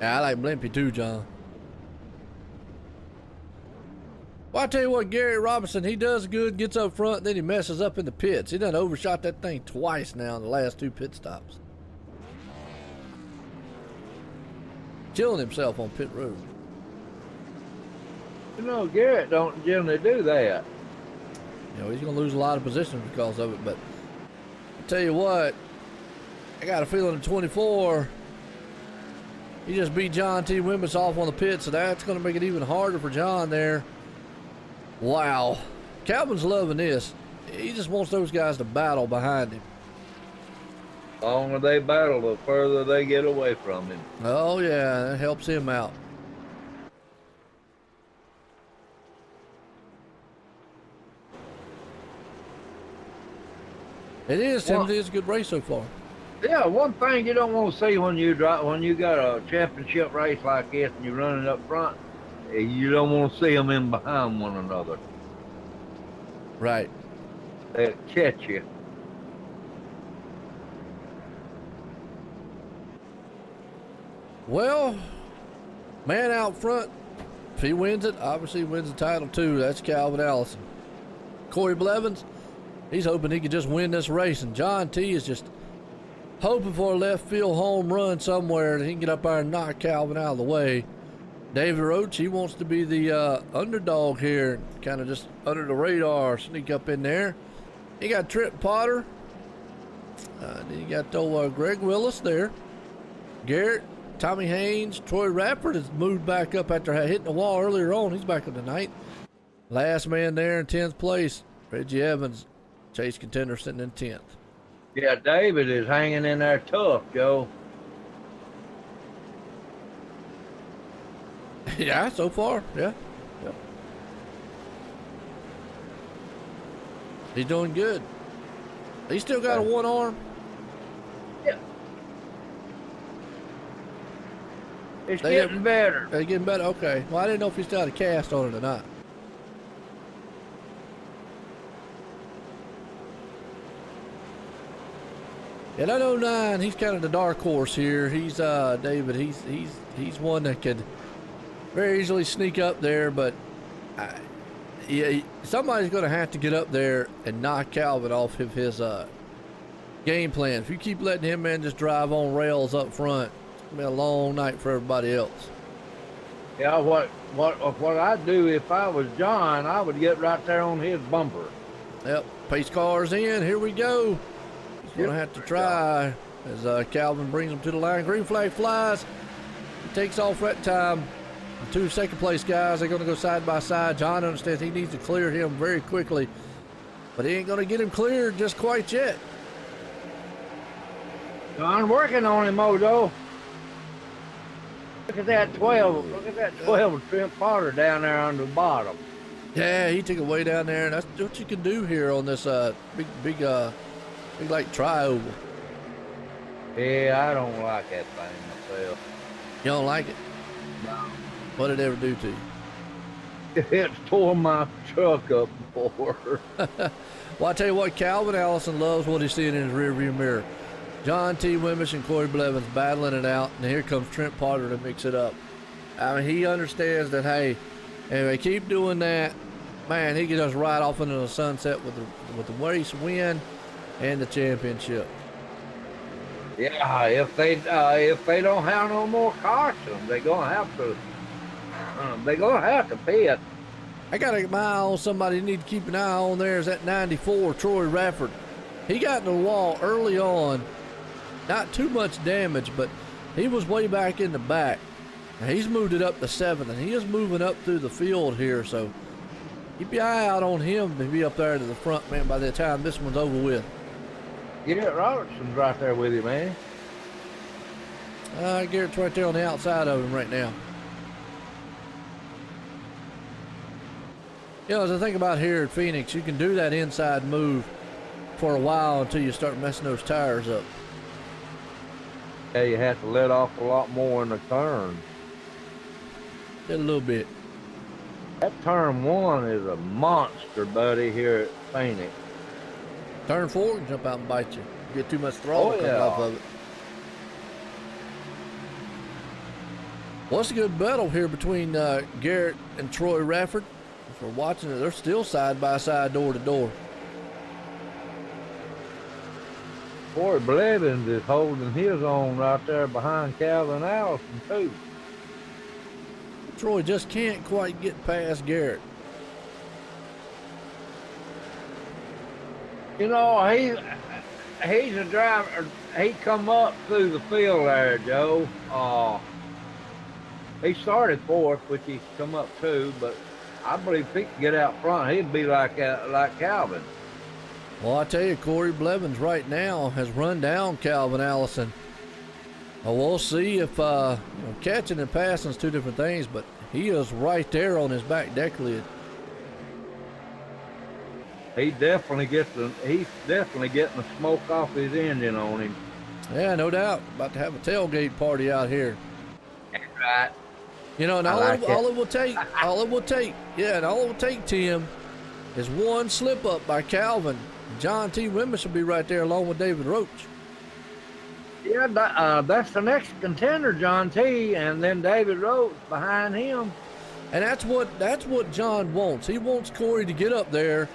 Yeah, I like Blimpy too, John. Well, I tell you what, Gary Robinson, he does good, gets up front, then he messes up in the pits. He done overshot that thing twice now in the last 2 pit stops. Killing himself on pit road. You know, Garrett don't generally do that. You know, he's going to lose a lot of positions because of it, but I tell you what, I got a feeling in 24, he just beat John T. Wimbush off on the pit, so that's going to make it even harder for John there. Wow. Calvin's loving this. He just wants those guys to battle behind him. The longer they battle, the further they get away from him. Oh, yeah, that helps him out. It is, Timothy. It's a good race so far. Yeah, one thing you don't want to see when you got a championship race like this and you're running up front, you don't want to see them in behind one another. Right. They'll catch you. Well, man out front, if he wins it, obviously he wins the title too. That's Calvin Allison. Corey Blevins, he's hoping he could just win this race, and John T is just hoping for a left field home run somewhere that he can get up there and knock Calvin out of the way. David Roach, he wants to be the underdog here, kind of just under the radar, sneak up in there. He got Trent Potter. Then you got Greg Willis there. Garrett, Tommy Haynes, Troy Rappert has moved back up after hitting the wall earlier on. He's back up tonight. Last man there in 10th place, Reggie Evans, chase contender sitting in 10th. Yeah, David is hanging in there tough, Joe. Yeah, so far, yeah. Yep. He's doing good. He's still got a one arm. Yeah. It's getting better. It's getting better? Okay. Well, I didn't know if he still had a cast on it or not. And I know 9, he's kind of the dark horse here. He's David. He's one that could very easily sneak up there, but yeah, somebody's going to have to get up there and knock Calvin off of his game plan. If you keep letting him man just drive on rails up front, it's gonna be a long night for everybody else. Yeah, what I'd do if I was John, I would get right there on his bumper. Yep, pace car's in. Here we go. He's going to have to try as Calvin brings him to the line. Green flag flies. He takes off that time. The 2 second place guys are going to go side by side. John understands he needs to clear him very quickly, but he ain't going to get him cleared just quite yet. John working on him, Mojo. Look at that 12. Look at that 12 of Trent Potter down there on the bottom. Yeah, he took it way down there, and that's what you can do here on this big like tri-oval. Yeah, I don't like that thing myself. You don't like it? No. What did it ever do to you? It's tore my truck up before. Well, I tell you what, Calvin Allison loves what he's seeing in his rearview mirror. John T. Wimbish and Corey Blevins battling it out, and here comes Trent Potter to mix it up. I mean, he understands that, hey, if they keep doing that, man, he can just ride off into the sunset with the race win and the championship. Yeah, if they don't have no more cautions, they're gonna have to pit. I got my eye on somebody you need to keep an eye on there is that 94, Troy Rappert. He got in the wall early on. Not too much damage, but he was way back in the back. Now he's moved it up to 7th, and he is moving up through the field here, so keep your eye out on him to be up there to the front, man, by the time this one's over with. Garrett Robertson's right there with you, man. Garrett's right there on the outside of him right now. You know, as I think about here at Phoenix, you can do that inside move for a while until you start messing those tires up. Yeah, you have to let off a lot more in the turn. Just a little bit. That turn 1 is a monster, buddy, here at Phoenix. Turn 4 can jump out and bite you. You get too much throttle coming off of it. What's a good battle here between Garrett and Troy Rappert? If we're watching it, they're still side by side, door to door. Corey Blevins is holding his own right there behind Calvin Allison, too. Troy just can't quite get past Garrett. You know, he's a driver. He come up through the field there, Joe. He started 4th, which he come up 2, but I believe if he could get out front, he'd be like Calvin. Well, I tell you, Corey Blevins right now has run down Calvin Allison. Well, we'll see if catching and passing is 2 different things, but he is right there on his back deck lid. He's definitely getting the smoke off his engine on him. Yeah, no doubt. About to have a tailgate party out here. That's right. You know, and I like it. all it will take, yeah, and all it will take, Tim, is one slip up by Calvin. John T. Wimmis will be right there along with David Roach. Yeah, that's the next contender, John T. And then David Roach behind him. And that's what John wants. He wants Corey to get up there,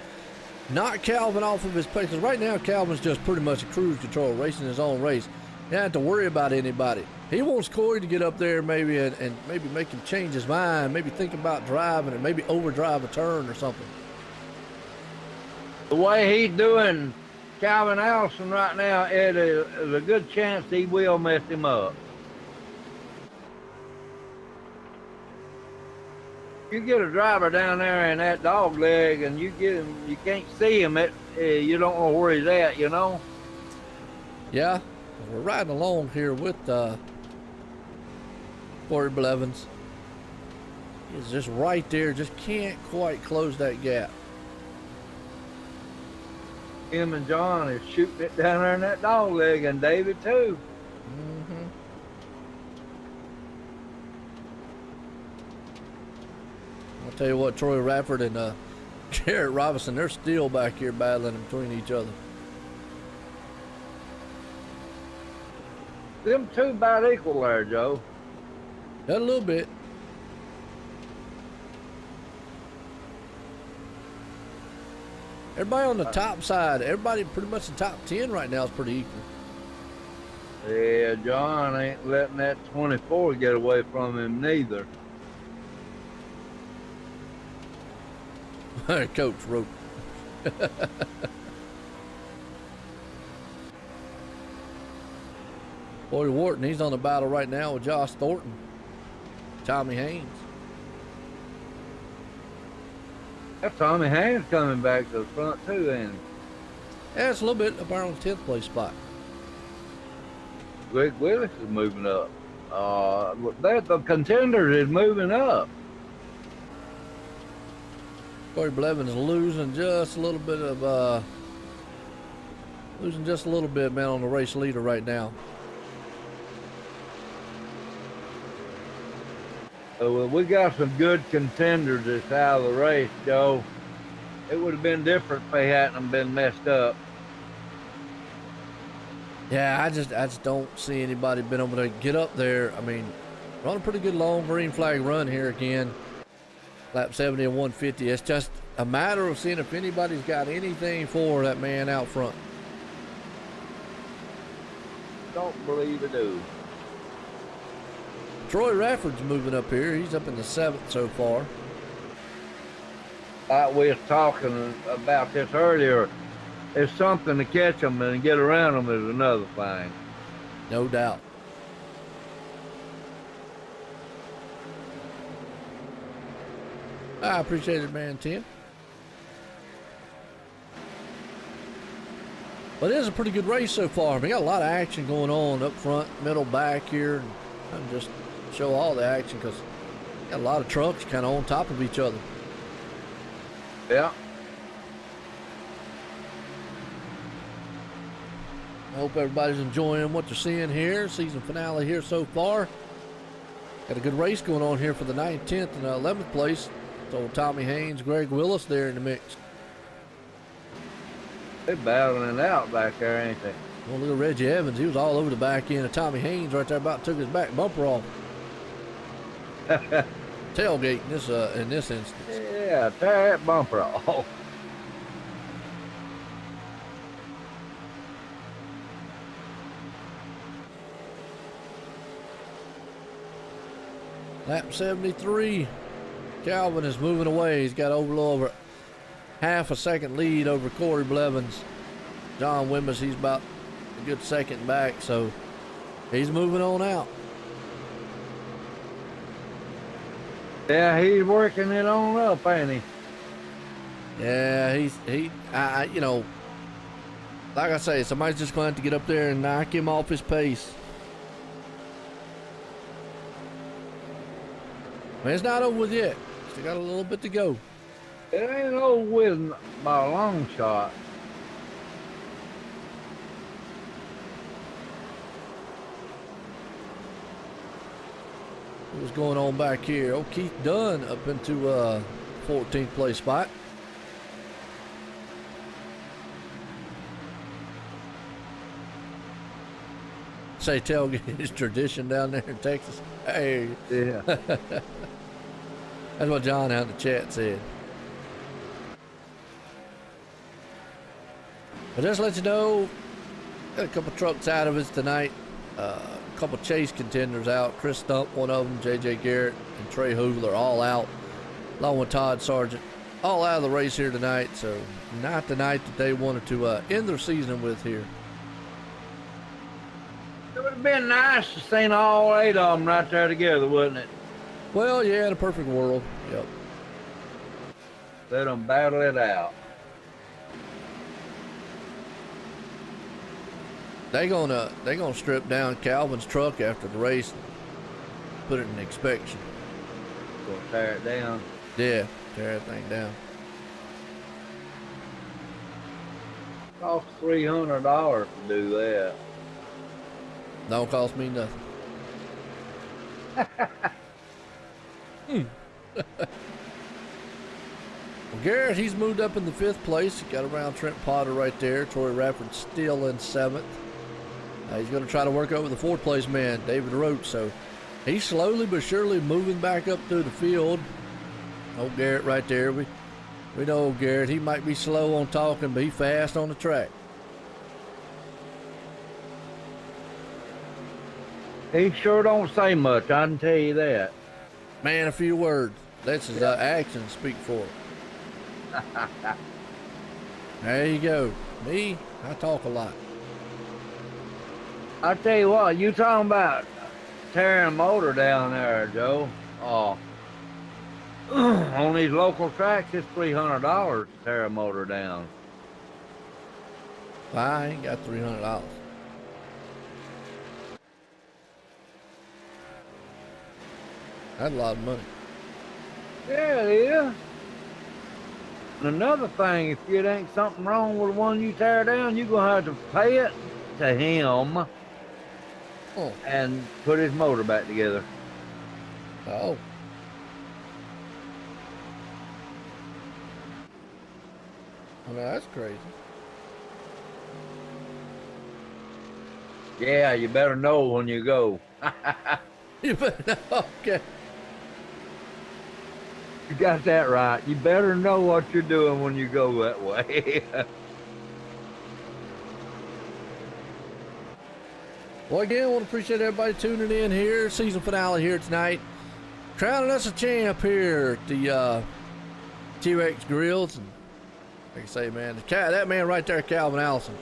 knock Calvin off of his pace. Because right now, Calvin's just pretty much a cruise control, racing his own race. He doesn't have to worry about anybody. He wants Corey to get up there maybe and maybe make him change his mind, maybe think about driving and maybe overdrive a turn or something. The way he's doing Calvin Allison right now, it is a good chance he will mess him up. You get a driver down there in that dog leg and you get him, you can't see him, you don't know where he's at, you know? Yeah, we're riding along here with Corey Blevins. He's just right there, just can't quite close that gap. Him and John is shooting it down there in that dog leg, and David too. Mm-hmm. I'll tell you what, Troy Rafford and Garrett Robinson, they're still back here battling between each other. Them two about equal there, Joe. A little bit. Everybody on the top side, everybody pretty much the top 10 right now is pretty equal. Yeah, John ain't letting that 24 get away from him neither. Coach wrote. Boy Wharton, he's on the battle right now with Josh Thornton, Tommy Haynes. That's Tommy Haynes coming back to the front too, ain't he? Yeah, it's a little bit up there on the 10th place spot. Greg Willis is moving up. The contenders is moving up. Corey Blevins losing just a little bit of man, on the race leader right now. Well, we got some good contenders that's out of the race, Joe. It would have been different if they hadn't been messed up. Yeah, I just don't see anybody been able to get up there. I mean, we're on a pretty good long green flag run here again. Lap 70 and 150. It's just a matter of seeing if anybody's got anything for that man out front. Don't believe it do. Troy Rafford's moving up here. He's up in the 7th so far. Like we was talking about this earlier, it's something to catch them and get around them is another thing. No doubt. I appreciate it, man, Tim. But it is a pretty good race so far. We got a lot of action going on up front, middle, back here. And just show all the action because got a lot of trucks kind of on top of each other. Yeah. I hope everybody's enjoying what they're seeing here. Season finale here so far. Got a good race going on here for the 9th, 10th, and 11th place. So Tommy Haynes, Greg Willis there in the mix. They're battling it out back there, ain't they? Well, look at Reggie Evans. He was all over the back end of Tommy Haynes right there, about took his back bumper off. Tailgate in this instance. Yeah, tear that bumper off. Lap 73. Calvin is moving away. He's got a little over half a second lead over Corey Blevins. John Wimmis, he's about a good second back, so he's moving on out. Yeah, he's working it on up, ain't he? Yeah, you know, like I say, somebody's just going to have to get up there and knock him off his pace. Man, it's not over with yet. Still got a little bit to go. It ain't over with by a long shot. what's going on back here. Oh, Keith Dunn up into 14th place spot. Say tailgate is tradition down there in Texas. Hey. Yeah. That's what John out in the chat said. But just to let you know, got a couple trucks out of us tonight. A couple chase contenders out. Chris Stump, one of them, JJ Garrett, and Trey Hoover all out, along with Todd Sargent. All out of the race here tonight. So not the night that they wanted to end their season with here. It would have been nice to see all 8 of them right there together, wouldn't it? Well, yeah, in a perfect world. Yep. Let them battle it out. They gonna strip down Calvin's truck after the race, put it in inspection. Gonna tear it down. Yeah, tear everything down. Cost $300 to do that. Don't cost me nothing. Well, Garrett, he's moved up in the 5th place. He got around Trent Potter right there. Torrey Rafford still in 7th. He's going to try to work over the 4th place man, David Roach. So he's slowly but surely moving back up through the field. Old Garrett right there. We know old Garrett. He might be slow on talking, but he's fast on the track. He sure don't say much, I can tell you that. Man, a few words. That's his actions speak for it. There you go. Me, I talk a lot. I tell you what, you talking about tearing a motor down there, Joe. Oh, on these local tracks, it's $300 to tear a motor down. I ain't got $300. That's a lot of money. Yeah, it is. And another thing, if it ain't something wrong with the one you tear down, you're going to have to pay it to him and put his motor back together. Oh. I mean, that's crazy. Yeah, you better know when you go. You better, okay. You got that right. You better know what you're doing when you go that way. Well, again, I want to appreciate everybody tuning in here. Season finale here tonight. Crowning us a champ here at the T-Rex Grills. And like I say, man, that man right there, Calvin Allison,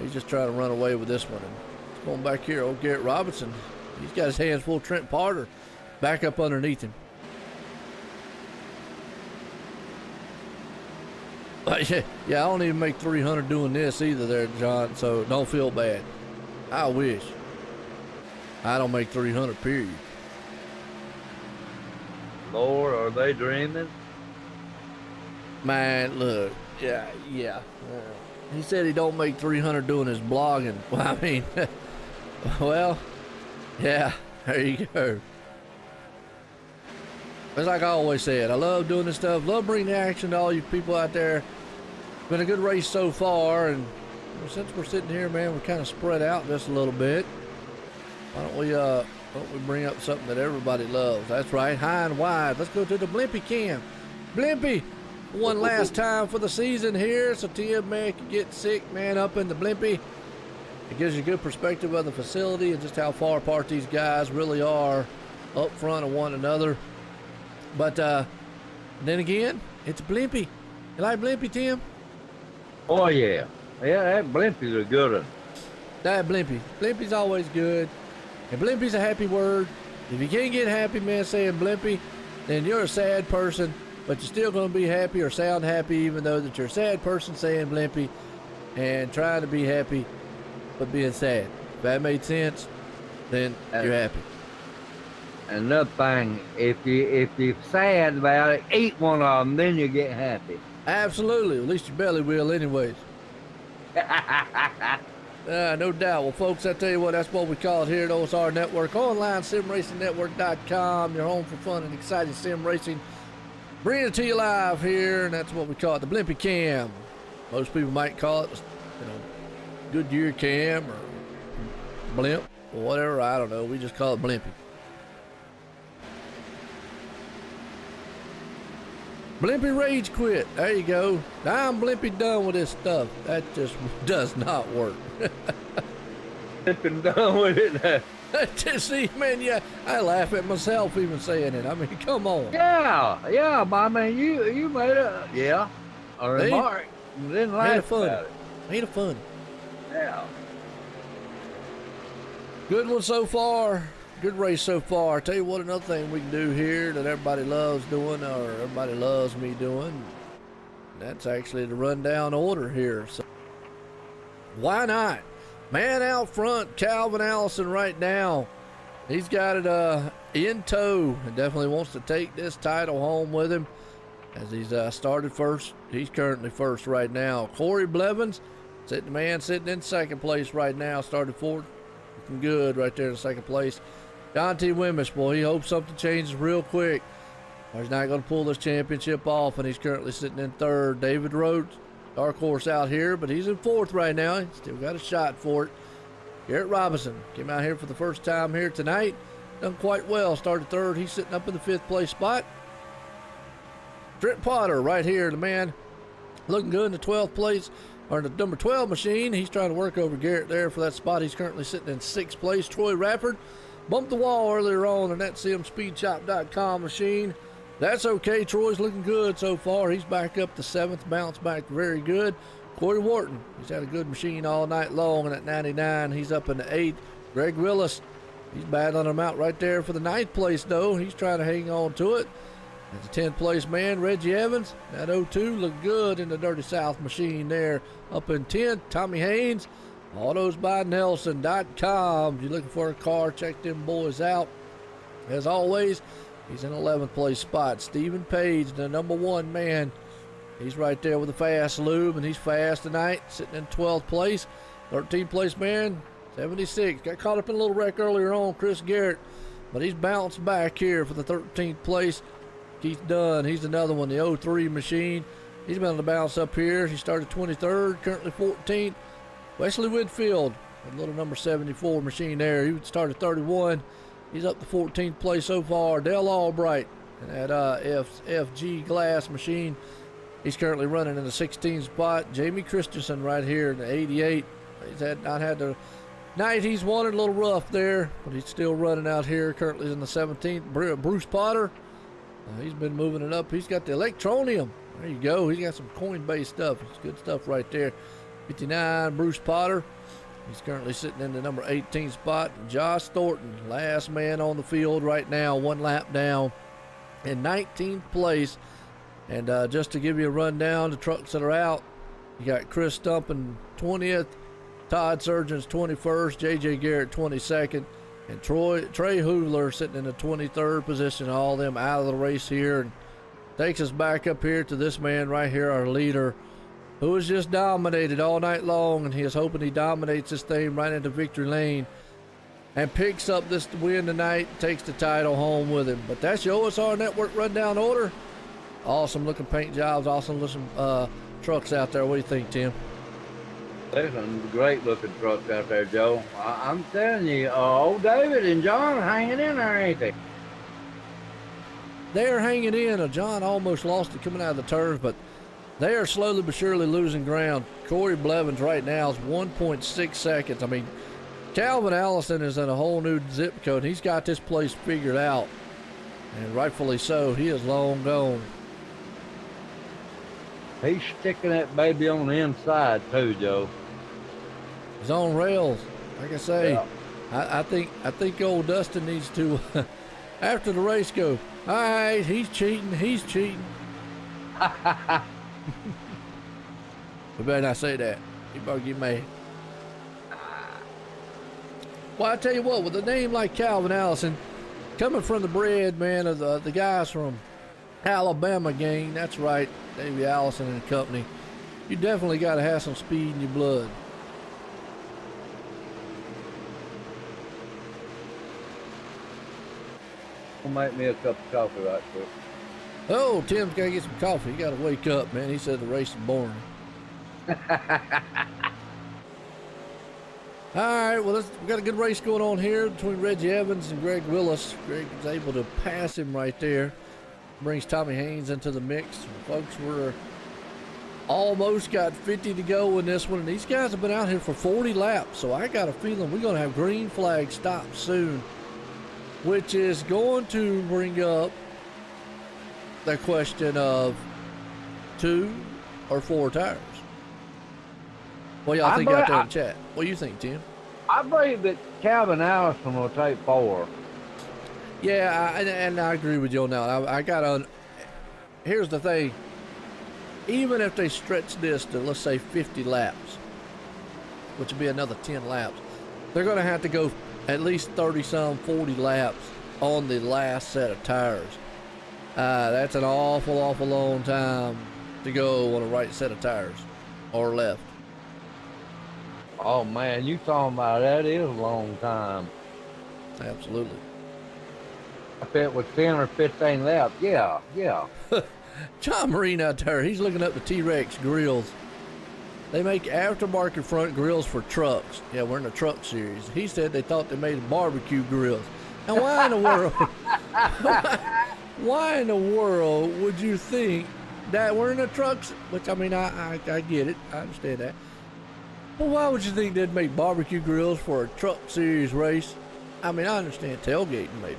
he's just trying to run away with this one. And it's going back here, old Garrett Robinson. He's got his hands full. Trent Potter back up underneath him. Yeah, I don't even make 300 doing this either there, John, so don't feel bad. I wish. I don't make 300, period. Lord, are they dreaming? Man, look, yeah. He said he don't make 300 doing his blogging. Well, I mean, well, yeah, there you go. It's like I always said, I love doing this stuff, love bringing the action to all you people out there. It's been a good race so far, and since we're sitting here, man, we're kind of spread out just a little bit. Why don't we bring up something that everybody loves? That's right, high and wide. Let's go to the Blimpie cam. Blimpie, one last time for the season here, so Tim, man, can get sick, man, up in the Blimpie. It gives you a good perspective of the facility and just how far apart these guys really are up front of one another. But then again, it's Blimpie. You like Blimpie, Tim? Oh, yeah. Yeah, that Blimpie's a good one. That Blimpie. Blimpie's always good. And Blimpie's a happy word. If you can't get happy, man, saying Blimpie, then you're a sad person, but you're still going to be happy or sound happy even though that you're a sad person saying Blimpie and trying to be happy but being sad. If that made sense, then you're happy. Another thing, if you're sad about it, eat one of them, then you get happy. Absolutely. At least your belly will anyways. No doubt. Well, folks, I tell you what, that's what we call it here at OSR Network. Online SimRacingNetwork.com, your home for fun and exciting sim racing. Bringing it to you live here, and that's what we call it, the Blimpy Cam. Most people might call it, Goodyear Cam or Blimp or whatever. I don't know. We just call it Blimpy. Blimpy Rage Quit. There you go. Now I'm Blimpy done with this stuff. That just does not work. Blimpy done with it. See, man, yeah, I laugh at myself even saying it. I mean, come on. Yeah, but I mean, you made a remark. You didn't laugh about it. Made it fun. Yeah. Good one so far. Good race so far. Tell you what, another thing we can do here that everybody loves doing, or everybody loves me doing, that's actually the rundown order here. So why not? Man out front, Calvin Allison right now. He's got it in tow and definitely wants to take this title home with him as he's started first. He's currently first right now. Corey Blevins, sitting in second place right now. Started fourth. Looking good right there in second place. Dante Wimmish, boy, he hopes something changes real quick, or he's not going to pull this championship off, and he's currently sitting in third. David Rhodes, dark horse out here, but he's in fourth right now. He's still got a shot for it. Garrett Robinson came out here for the first time here tonight. Done quite well. Started third. He's sitting up in the fifth place spot. Trent Potter right here, the man looking good in the 12th place, or the number 12 machine. He's trying to work over Garrett there for that spot. He's currently sitting in sixth place. Troy Rappert bumped the wall earlier on in that simspeedshop.com machine. That's okay. Troy's looking good so far. He's back up to seventh, bounced back very good. Corey Wharton, he's had a good machine all night long, and at 99, he's up in the eighth. Greg Willis, he's battling him out right there for the ninth place, though. He's trying to hang on to it. As the 10th place man, Reggie Evans, that 02 looked good in the Dirty South machine there. Up in 10th, Tommy Haynes, AutosByNelson.com. If you're looking for a car, check them boys out. As always, he's in 11th place spot. Stephen Page, the number one man. He's right there with the fast lube, and he's fast tonight, sitting in 12th place. 13th place man, 76. Got caught up in a little wreck earlier on, Chris Garrett, but he's bounced back here for the 13th place. Keith Dunn, he's another one, the 03 machine. He's been on the bounce up here. He started 23rd, currently 14th. Wesley Whitfield, a little number 74 machine there. He started 31. He's up to 14th place so far. Dale Albright, and that FG Glass machine. He's currently running in the 16th spot. Jamie Christensen right here in the 88. He's not had the night he's wanted, a little rough there, but he's still running out here. Currently in the 17th. Bruce Potter, he's been moving it up. He's got the Electronium. There you go. He's got some Coinbase stuff. It's good stuff right there. 59, Bruce Potter. He's currently sitting in the number 18 spot. Josh Thornton, last man on the field right now, one lap down in 19th place. And just to give you a rundown, the trucks that are out, you got Chris Stumpin 20th, Todd Surgeon's 21st, J.J. Garrett 22nd, and Trey Hoovler sitting in the 23rd position. All them out of the race here, and takes us back up here to this man right here, our leader, who has just dominated all night long, and he is hoping he dominates this thing right into victory lane and picks up this win tonight, takes the title home with him. But that's your OSR Network rundown order. Awesome looking paint jobs, awesome looking trucks out there. What do you think, Tim? There's some great looking trucks out there, Joe. I'm telling you, old David and John are hanging in there, ain't they? They're hanging in. John almost lost it coming out of the turns, but they are slowly but surely losing ground. Corey Blevins right now is 1.6 seconds. I mean, Calvin Allison is in a whole new zip code. He's got this place figured out, and rightfully so. He is long gone. He's sticking that baby on the inside too, Joe. He's on rails. Like I say, Yeah. I think old Dustin needs to, after the race, go, all right, he's cheating. We better not say that. You better get mad. Well, I tell you what, with a name like Calvin Allison, coming from the bread, man, of the guys from Alabama gang, that's right, Davey Allison and company, you definitely got to have some speed in your blood. I'll make me a cup of coffee right quick. Oh, Tim's got to get some coffee. He got to wake up, man. He said the race is boring. All right, well, we got a good race going on here between Reggie Evans and Greg Willis. Greg was able to pass him right there. Brings Tommy Haynes into the mix. Folks, we're almost got 50 to go in this one, and these guys have been out here for 40 laps, so I got a feeling we're going to have green flag stop soon, which is going to bring up the question of 2 or 4 tires. What y'all think out there in the chat? What do you think, Tim? I believe that Calvin Allison will take 4. Yeah, and I agree with you on that. I got on. Here's the thing. Even if they stretch this to, let's say, 50 laps, which would be another 10 laps, they're going to have to go at least 30-some, 40 laps on the last set of tires. That's an awful, awful long time to go on a right set of tires or left. Oh, man, you talking about that is a long time. Absolutely. If it was 10 or 15 laps, yeah. John Marine out there, he's looking up the T-Rex grills. They make aftermarket front grills for trucks. Yeah, we're in the truck series. He said they thought they made barbecue grills. Now, why in the world? Why in the world would you think that we're in the trucks? Which, I mean, I get it. I understand that. But why would you think they'd make barbecue grills for a truck series race? I mean, I understand tailgating maybe.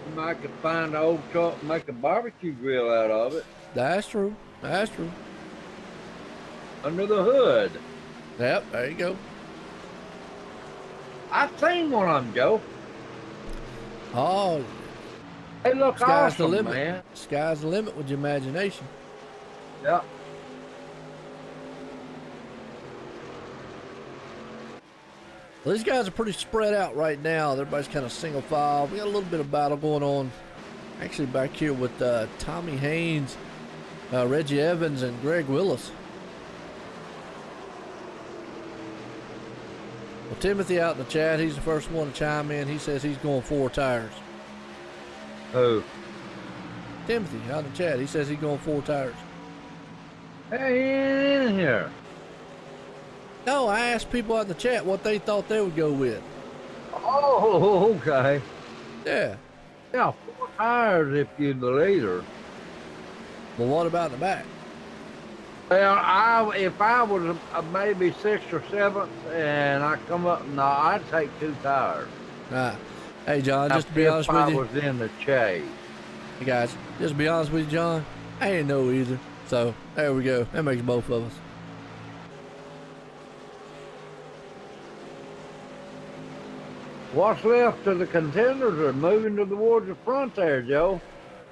You might could find an old truck and make a barbecue grill out of it. That's true. That's true. Under the hood. Yep, there you go. I've seen one of them, Joe. Oh, They look sky's the awesome, limit. man. Sky's the limit with your imagination. Yeah. Well, these guys are pretty spread out right now. Everybody's kind of single file. We got a little bit of battle going on actually back here with Tommy Haynes, Reggie Evans, and Greg Willis. Well, Timothy out in the chat, he's the first one to chime in. He says he's going 4 tires. Who? Timothy out in the chat, he says he's going 4 tires. Hey, he ain't in here. No, I asked people out in the chat what they thought they would go with. Oh, okay. Yeah. Yeah, 4 tires if you're the leader. Well, what about in the back? Well, if I was maybe 6th or 7th and I come up, no, I'd take 2 tires. Hey, John, just to be honest with you. If I was in the chase. Hey, guys, just to be honest with you, John, I ain't know either. So, there we go. That makes both of us. What's left of the contenders are moving towards the front there, Joe.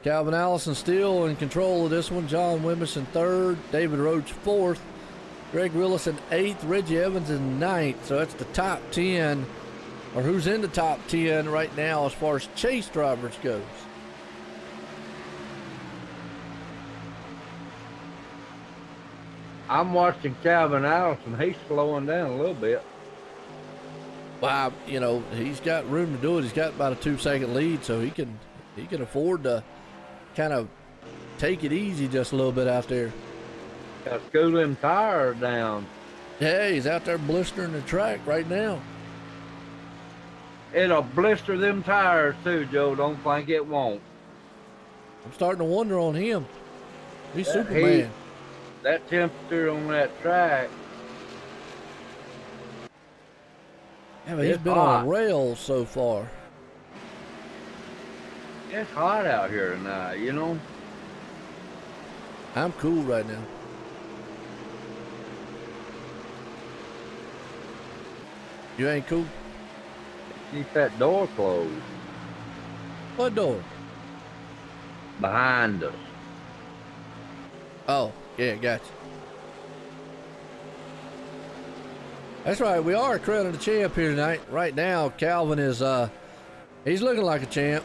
Calvin Allison still in control of this one. John Wimmis in 3rd. David Roach 4th. Greg Willis in 8th. Reggie Evans in 9th. So that's the top 10, or who's in the top 10 right now as far as chase drivers goes. I'm watching Calvin Allison. He's slowing down a little bit. Well, you know, he's got room to do it. He's got about a 2-second lead, so he can afford to kind of take it easy just a little bit out there. Got to cool them tires down. Yeah, he's out there blistering the track right now. It'll blister them tires too, Joe. Don't think it won't. I'm starting to wonder on him. He's Superman. That temperature on that track. Yeah, but he's been on a rail so far. It's hot out here tonight, you know. I'm cool right now. You ain't cool? Keep that door closed. What door? Behind us. Oh, yeah, gotcha. That's right, we are crowning the champ here tonight. Right now, Calvin is, he's looking like a champ.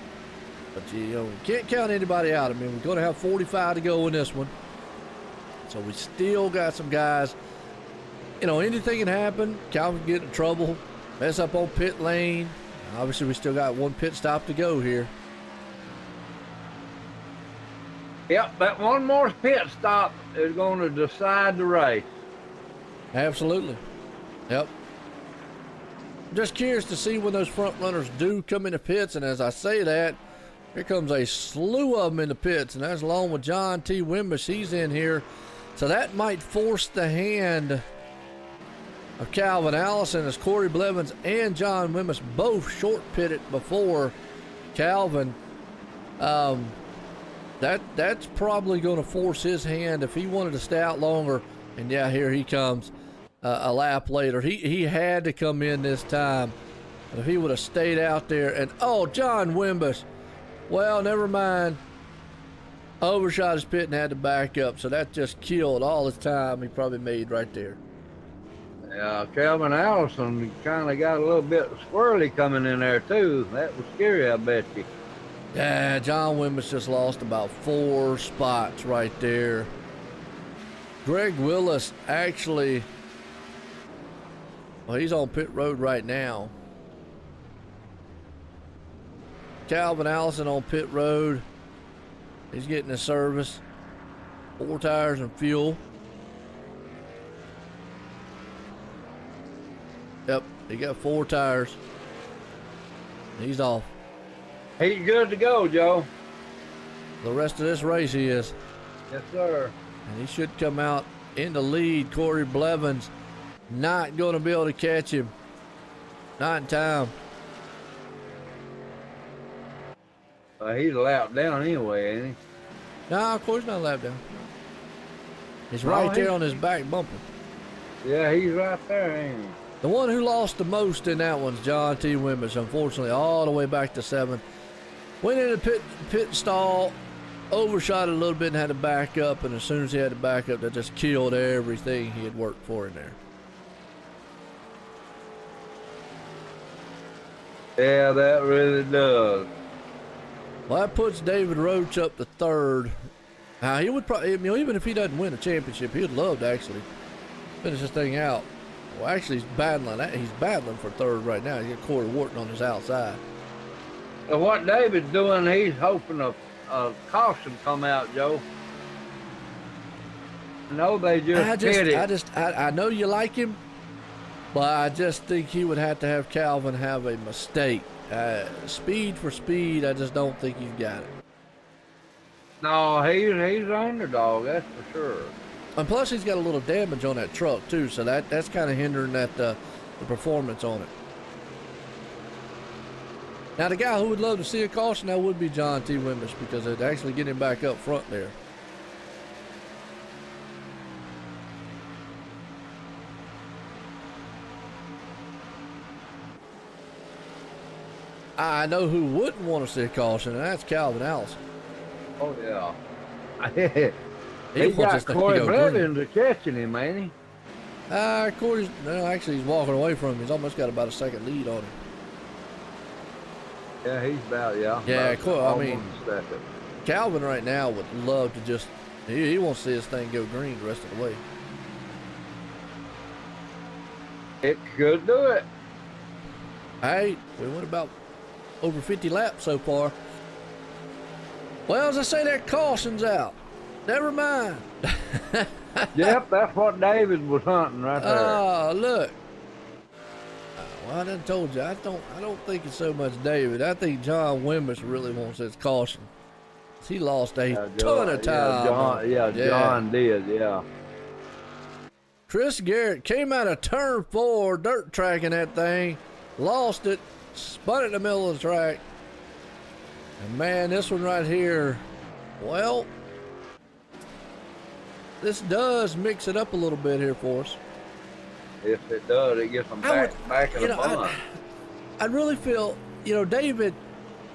But, you know, can't count anybody out. I mean, we're going to have 45 to go in this one. So we still got some guys. You know, anything can happen. Calvin can get in trouble, mess up on pit lane, Obviously, we still got one pit stop to go here. Yep, that one more pit stop is going to decide the race. Absolutely. Yep. Just curious to see when those front runners do come into pits, and as I say that, here comes a slew of them in the pits, and that's along with John T. Wimbish. He's in here, so that might force the hand of Calvin Allison as Corey Blevins and John Wimbish both short pitted before Calvin. That's probably going to force his hand if he wanted to stay out longer. And yeah, here he comes a lap later. He had to come in this time. But if he would have stayed out there and John Wimbish, well, never mind. Overshot his pit and had to back up, so that just killed all his time he probably made right there. Yeah, Calvin Allison kind of got a little bit squirrely coming in there too. That was scary, I bet you. Yeah, John Wimbish just lost about 4 spots right there. Greg Willis actually, well, he's on pit road right now. Calvin Allison on pit road. He's getting his service. 4 tires and fuel. Yep, he got 4 tires. He's off. He's good to go, Joe. The rest of this race he is. Yes, sir. And he should come out in the lead. Corey Blevins not going to be able to catch him. Not in time. He's a lap down anyway, ain't he? No, of course not a lap down. He's right there on his back bumper. Yeah, he's right there, ain't he? The one who lost the most in that one's John T. Wimbish, unfortunately, all the way back to 7th. Went in the pit stall, overshot it a little bit and had to back up, and as soon as he had to back up, that just killed everything he had worked for in there. Yeah, that really does. Well, that puts David Roach up to 3rd. He would probably, even if he doesn't win a championship, he would love to actually finish this thing out. Well, actually, he's battling for 3rd right now. He's got Corey Wharton on his outside. So what David's doing, he's hoping a caution come out, Joe. No, they just hit it. I know you like him, but I just think he would have to have Calvin have a mistake. Speed for speed, I just don't think he's got it. No, he's an underdog, that's for sure. And plus, he's got a little damage on that truck too, so that's kind of hindering the performance on it. Now, the guy who would love to see a caution now would be John T. Wimbish, because it'd actually get him back up front there. I know who wouldn't want to see a caution, and that's Calvin Allison. Oh, yeah. He got Corey Blevins catching him, ain't he? Corey's, no, actually, he's walking away from him. He's almost got about a 2nd lead on him. Yeah, he's about, Yeah, about I mean, Calvin right now would love to just, he wants to see this thing go green the rest of the way. It could do it. Hey, we went about over 50 laps so far. Well, as I say, that caution's out. Never mind. Yep, that's what David was hunting right there. Oh, look. Well, I done told you, I don't think it's so much David. I think John Wimbish really wants this caution. He lost a ton of time. John did, yeah. Chris Garrett came out of turn 4, dirt tracking that thing, lost it, spun it in the middle of the track. And man, this one right here, well, this does mix it up a little bit here for us. If it does, it gets them back in the fun. I really feel, David,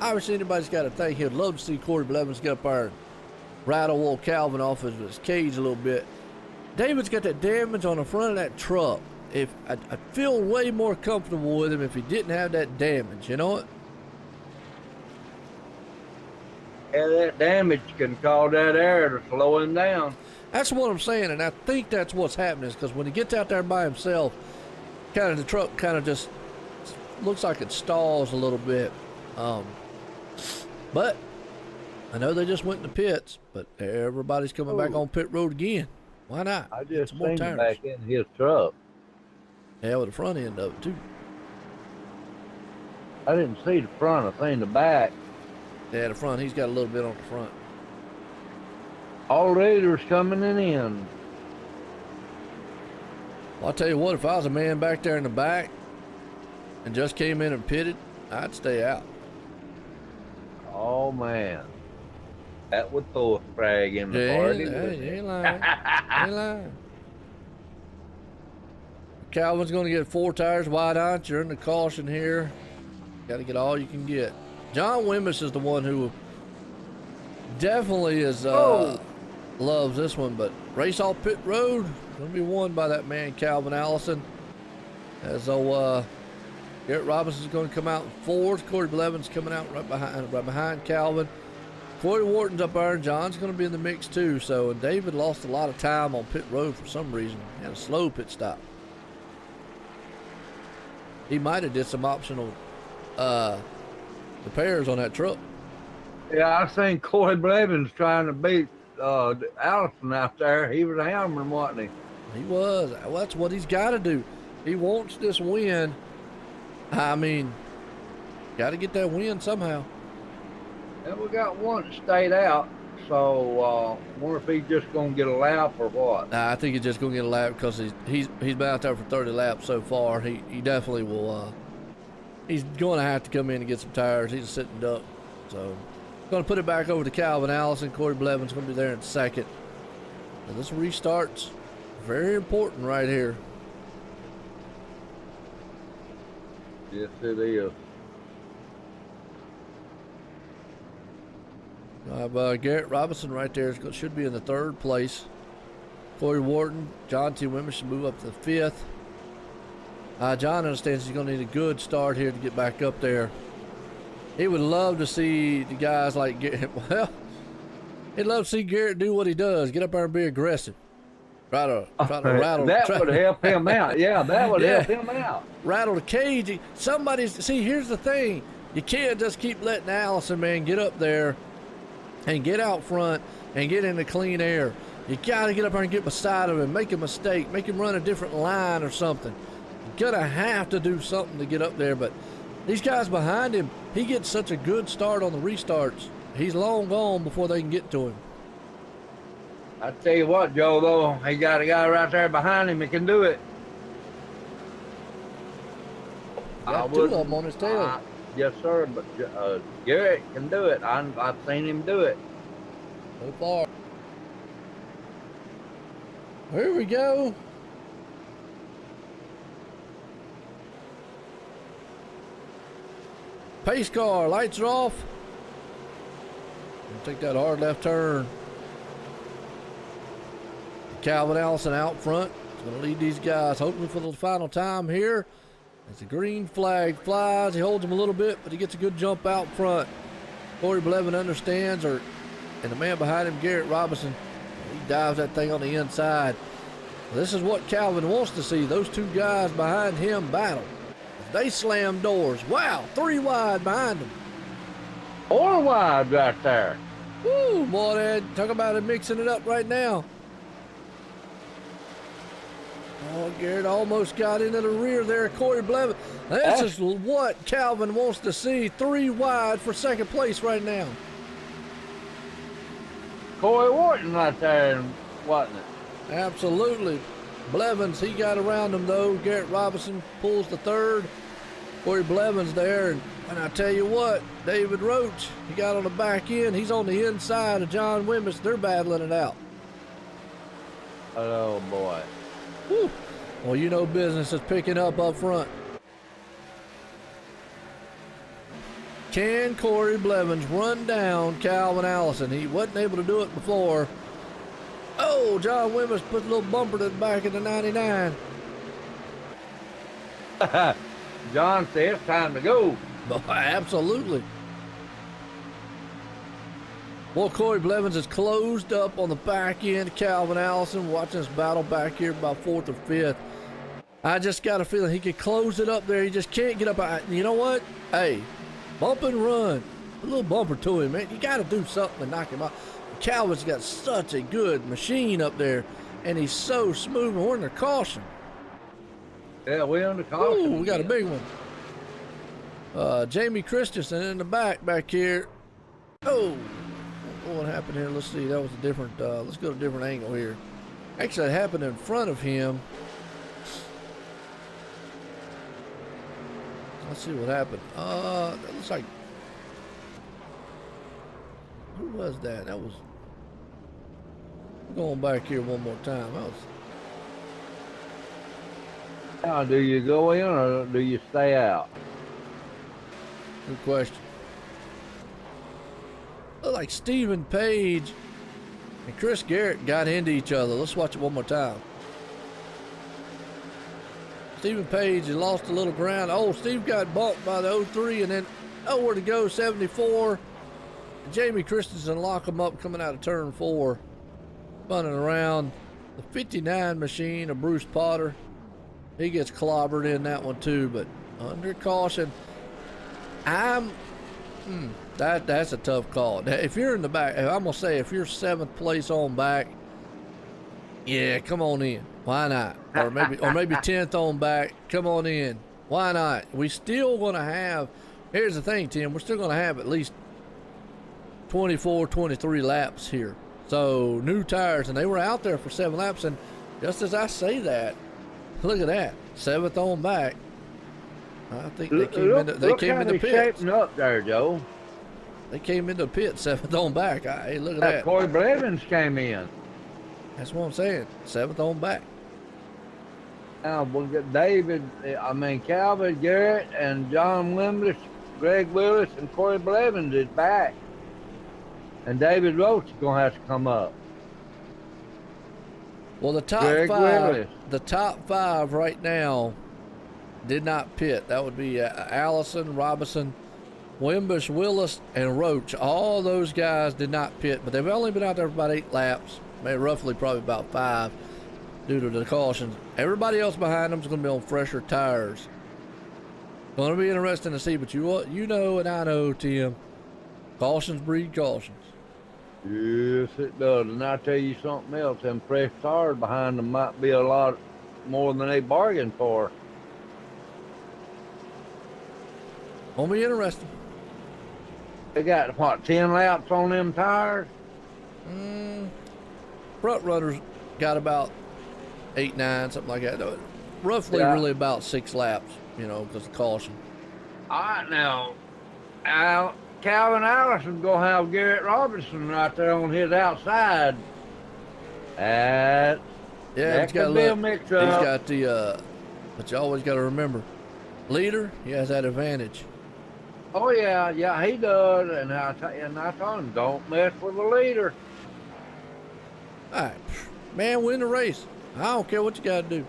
obviously anybody's got to think he'd love to see Corey Blevins get up there and rattle old Calvin off his cage a little bit. David's got that damage on the front of that truck. I'd feel way more comfortable with him if he didn't have that damage, you know what? Yeah, that damage can cause that air to slow him down. That's what I'm saying, and I think that's what's happening, is because when he gets out there by himself, the truck kind of just looks like it stalls a little bit. But I know they just went in the pits, but everybody's coming back on pit road again. Why not? I Get just some more seen him tires. back in his truck. Yeah, with the front end of it too. I didn't see the front. I seen the back. Yeah, the front. He's got a little bit on the front. All Raiders coming in. Well, I'll tell you what. If I was a man back there in the back and just came in and pitted, I'd stay out. Oh man, that would throw a frag in the party. You ain't lying. Ain't lying. Calvin's going to get 4 tires wide out. You're in the caution here. Got to get all you can get. John Wimmis is the one who definitely loves this one, but race off pit road going to be won by that man Calvin Allison. As though Garrett Robinson's going to come out in 4th. Corey Blevins coming out right behind Calvin. Corey Wharton's up there, and John's going to be in the mix too. So, and David lost a lot of time on pit road for some reason. He had a slow pit stop. He might have did some optional repairs on that truck. Yeah, I seen Corey Blevins trying to beat Allison out there. He was hammering, wasn't he? He was. Well, that's what he's got to do. He wants this win. I mean, got to get that win somehow. And we got one that stayed out, so wonder if he's just gonna get a lap or what. I think he's just gonna get a lap because he's been out there for 30 laps so far. He definitely will. He's gonna have to come in and get some tires. He's a sitting duck, so gonna put it back over to Calvin Allison. Corey Blevins gonna be there in 2nd. And this restart's very important right here. Yes, it is. Garrett Robinson right there should be in the 3rd place. Corey Wharton, John T. Wimmer should move up to the 5th. John understands he's going to need a good start here to get back up there. He would love to see the guys like Garrett. Well, he'd love to see Garrett do what he does, get up there and be aggressive. Try to rattle. That would help him out. Yeah, that would help him out. Rattle the cage. See, here's the thing. You can't just keep letting Allison, man, get up there and get out front and get into clean air. You got to get up there and get beside him and make a mistake, make him run a different line or something. You're going to have to do something to get up there, but these guys behind him, he gets such a good start on the restarts. He's long gone before they can get to him. I tell you what, Joe, though, he got a guy right there behind him that can do it. Got 2 of them on his tail. Yes, sir, but Garrett can do it. I've seen him do it. So far. Here we go. Pace car, lights are off. Take that hard left turn. Calvin Allison out front. He's going to lead these guys, hopefully for the final time here. As the green flag flies, he holds him a little bit, but he gets a good jump out front. Corey Blevin understands, and the man behind him, Garrett Robinson, he dives that thing on the inside. This is what Calvin wants to see. Those 2 guys behind him battle. They slam doors. Wow, 3 wide behind them. 4 wide right there. Woo, boy, Dad, talk about it mixing it up right now. Oh, Garrett almost got into the rear there. Corey Blevin. This is what Calvin wants to see. 3 wide for 2nd place right now. Corey Wharton right there, wasn't it? Absolutely. Blevins, he got around him though. Garrett Robinson pulls the 3rd. Corey Blevins there. And I tell you what, David Roach, he got on the back end. He's on the inside of John Wimmis. They're battling it out. Oh, boy. Whew. Well, you know business is picking up front. Can Corey Blevins run down Calvin Allison? He wasn't able to do it before. Oh, John Wimmis put a little bumper to the back of the 99. John said it's time to go. Oh, absolutely. Well, Corey Blevins is closed up on the back end of Calvin Allison. Watching this battle back here about 4th or 5th. I just got a feeling he could close it up there. He just can't get up. You know what? Hey, bump and run. A little bumper to him, man. You got to do something to knock him out. Calvin's got such a good machine up there, and he's so smooth. And we're under caution. Yeah, we're under caution. Ooh, we got a big one. Jamie Christensen in the back here. Oh, what happened here? Let's see. That was a different. Let's go to a different angle here. Actually, it happened in front of him. Let's see what happened. That looks like. Who was that? That was. Going back here one more time. That was. Now, do you go in or do you stay out? Good question. Looked like Stephen Page and Chris Garrett got into each other. Let's watch it one more time. Stephen Page had lost a little ground. Oh, Steve got bumped by the 03 and then nowhere to go, 74. Jamie Christensen lock him up coming out of turn 4. Spinning around. The 59 machine of Bruce Potter. He gets clobbered in that one too, but under caution. That's a tough call. If you're in the back, I'm gonna say if you're 7th place on back, yeah, come on in. Why not? Or maybe 10th on back. Come on in. Why not? We still gonna have. Here's the thing, Tim. We're still gonna have at least 24, 23 laps here. So new tires, and they were out there for 7 laps. And just as I say that, look at that, 7th on back. I think they came into the pit. Shaping up there, Joe. They came into the pit 7th on back. Hey, look at that. Corey Blevins came in. That's what I'm saying. 7th on back. Now we got Calvin, Garrett, and John Wimbless, Greg Willis, and Corey Blevins is back. And David Roach is gonna have to come up. Well, the top five right now did not pit. That would be Allison, Robinson, Wimbush, Willis, and Roach. All those guys did not pit, but they've only been out there for about 8 laps, maybe roughly probably about 5 due to the cautions. Everybody else behind them is going to be on fresher tires. Going to be interesting to see, but you know and I know, Tim, cautions breed cautions. Yes, it does. And I'll tell you something else. Them fresh tires behind them might be a lot more than they bargained for. Gonna be interesting. They got, what, 10 laps on them tires? Front runners got about 8, 9, something like that. Roughly, really about 6 laps, because of caution. All right, now, Calvin Allison gonna have Garrett Robinson right there on his outside. That could be a mix-up. He's got the, but you always got to remember, leader, he has that advantage. Oh yeah, he does, and I told him, don't mess with the leader. All right, man, win the race. I don't care what you got to do.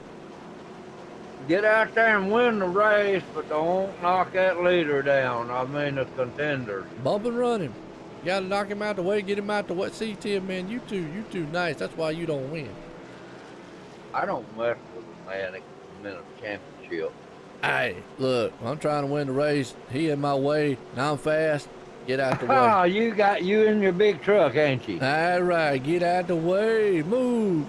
Get out there and win the race, but don't knock that leader down. I mean, the contender. Bump and run him. You got to knock him out the way, get him out the way. See, Tim, man, you too nice. That's why you don't win. I don't mess with a man that can win a championship. Hey, look, I'm trying to win the race. He in my way, and I'm fast. Get out the way. Oh, you in your big truck, ain't you? All right, get out the way. Move.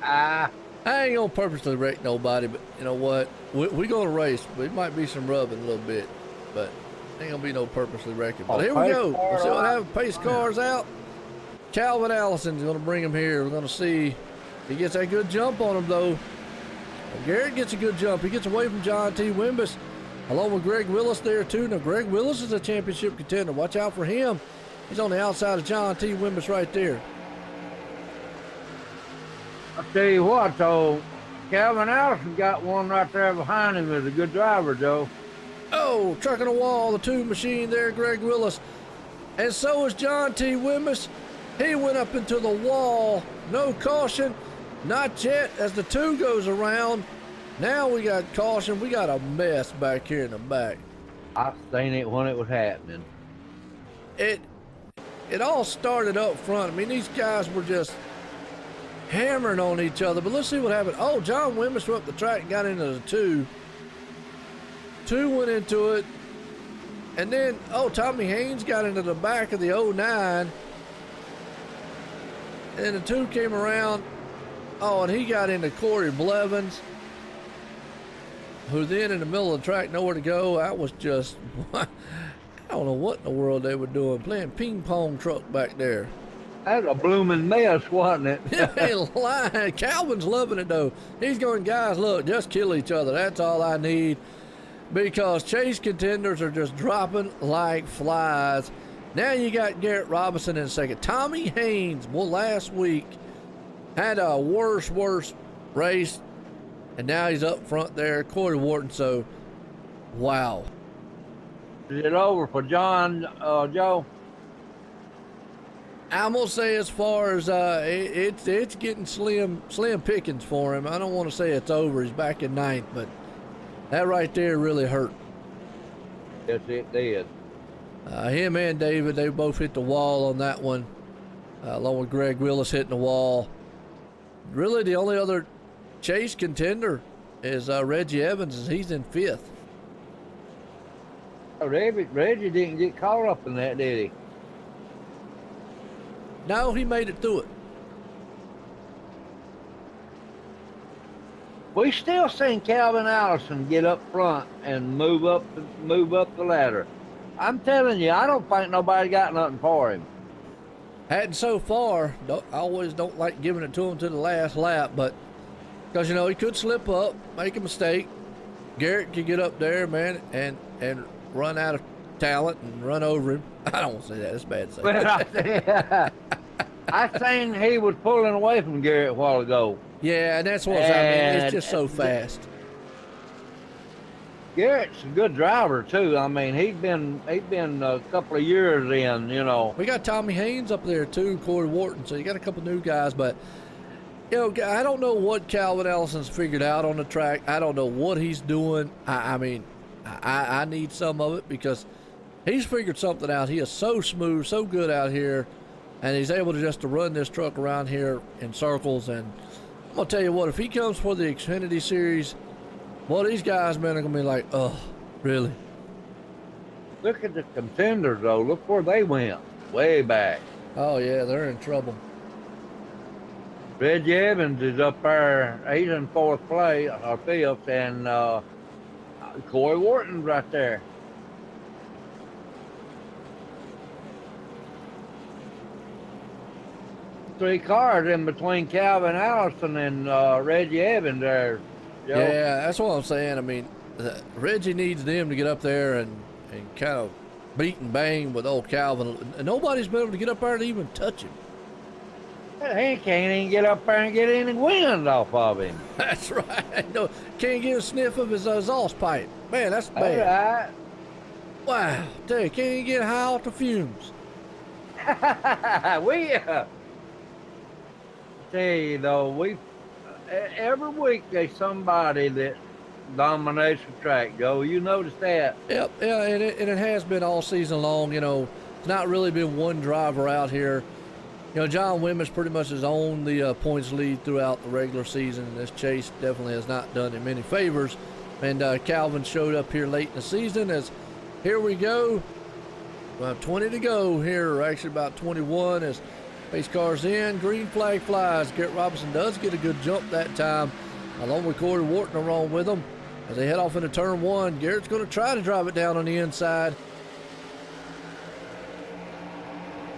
I ain't gonna purposely wreck nobody, but you know what? We're gonna race. It might be some rubbing a little bit, but ain't gonna be no purposely wrecking. But here we go. We'll see what happens. Pace cars out. Calvin Allison's gonna bring him here. We're gonna see if he gets that good jump on him, though. Garrett gets a good jump. He gets away from John T. Wimbush, along with Greg Willis there, too. Now, Greg Willis is a championship contender. Watch out for him. He's on the outside of John T. Wimbush right there. I'll tell you what, though, Calvin Allison got one right there behind him as a good driver, Joe. Oh, trucking a wall, the 2 machine there, Greg Willis. And so is John T. Wimbush. He went up into the wall. No caution. Not yet, as the 2 goes around. Now we got caution. We got a mess back here in the back. I seen it when it was happening. It all started up front. I mean, these guys were just hammering on each other. But let's see what happened. Oh, John Wimmer swept the track and got into the 2. 2 went into it. And then, oh, Tommy Haynes got into the back of the 09. And then the 2 came around. Oh, and he got into Corey Blevins, who then in the middle of the track, nowhere to go. That was just, I don't know what in the world they were doing, playing ping pong truck back there. That was a blooming mess, wasn't it? Yeah, lying. Calvin's loving it though. He's going, guys, look, just kill each other. That's all I need. Because chase contenders are just dropping like flies. Now you got Garrett Robinson in second. Tommy Haynes, well, last week had a worse race, and now he's up front there. Corey Wharton, so wow. Is it over for John, Joe? I'm gonna say as far as it's getting slim pickings for him. I don't want to say it's over. He's back in 9th, but that right there really hurt. Yes, it did. Him and David, they both hit the wall on that one, along with Greg Willis hitting the wall. Really, the only other chase contender is Reggie Evans, and he's in 5th. Oh, Reggie didn't get caught up in that, did he? No, he made it through it. We still seen Calvin Allison get up front and move up the ladder. I'm telling you, I don't think nobody got nothing for him. Hadn't so far. I always don't like giving it to him to the last lap, but because you know he could slip up, make a mistake. Garrett could get up there, man, and run out of talent and run over him. I don't want to say that. It's bad to say. Well, I seen he was pulling away from Garrett a while ago. Yeah, and that's what I mean. It's just so fast. Garrett's a good driver too. I mean, he's been a couple of years in, you know. We got Tommy Haynes up there too, Corey Wharton. So you got a couple new guys, but you know, I don't know what Calvin Allison's figured out on the track. I don't know what he's doing. I mean, I need some of it because he's figured something out. He is so smooth, so good out here, and he's able to run this truck around here in circles. And I'm gonna tell you what, if he comes for the Xfinity Series, well, these guys, man, are gonna be like, oh, really? Look at the contenders, though. Look where they went, way back. Oh yeah, they're in trouble. Reggie Evans is up there. He's in 4th place, or 5th, and Corey Wharton's right there. Three cars in between Calvin Allison and Reggie Evans there, Joe. Yeah, that's what I'm saying. I mean, Reggie needs them to get up there and kind of beat and bang with old Calvin. And nobody's been able to get up there to even touch him. He can't even get up there and get any wind off of him. That's right. No, can't get a sniff of his exhaust pipe. Man, that's bad. All right. Wow. Tell you, can't even get high off the fumes. Tell you though, every week there's somebody that dominates the track, Joe. You notice that? Yep, yeah, and it has been all season long. You know, it's not really been one driver out here. You know, John Wimmer pretty much has owned the points lead throughout the regular season, and this chase definitely has not done him any favors. And Calvin showed up here late in the season as here we go. About 20 to go here, or actually about 21 as pace car's in, green flag flies. Garrett Robinson does get a good jump that time, along with Corey Wharton along with him. As they head off into turn 1, Garrett's going to try to drive it down on the inside.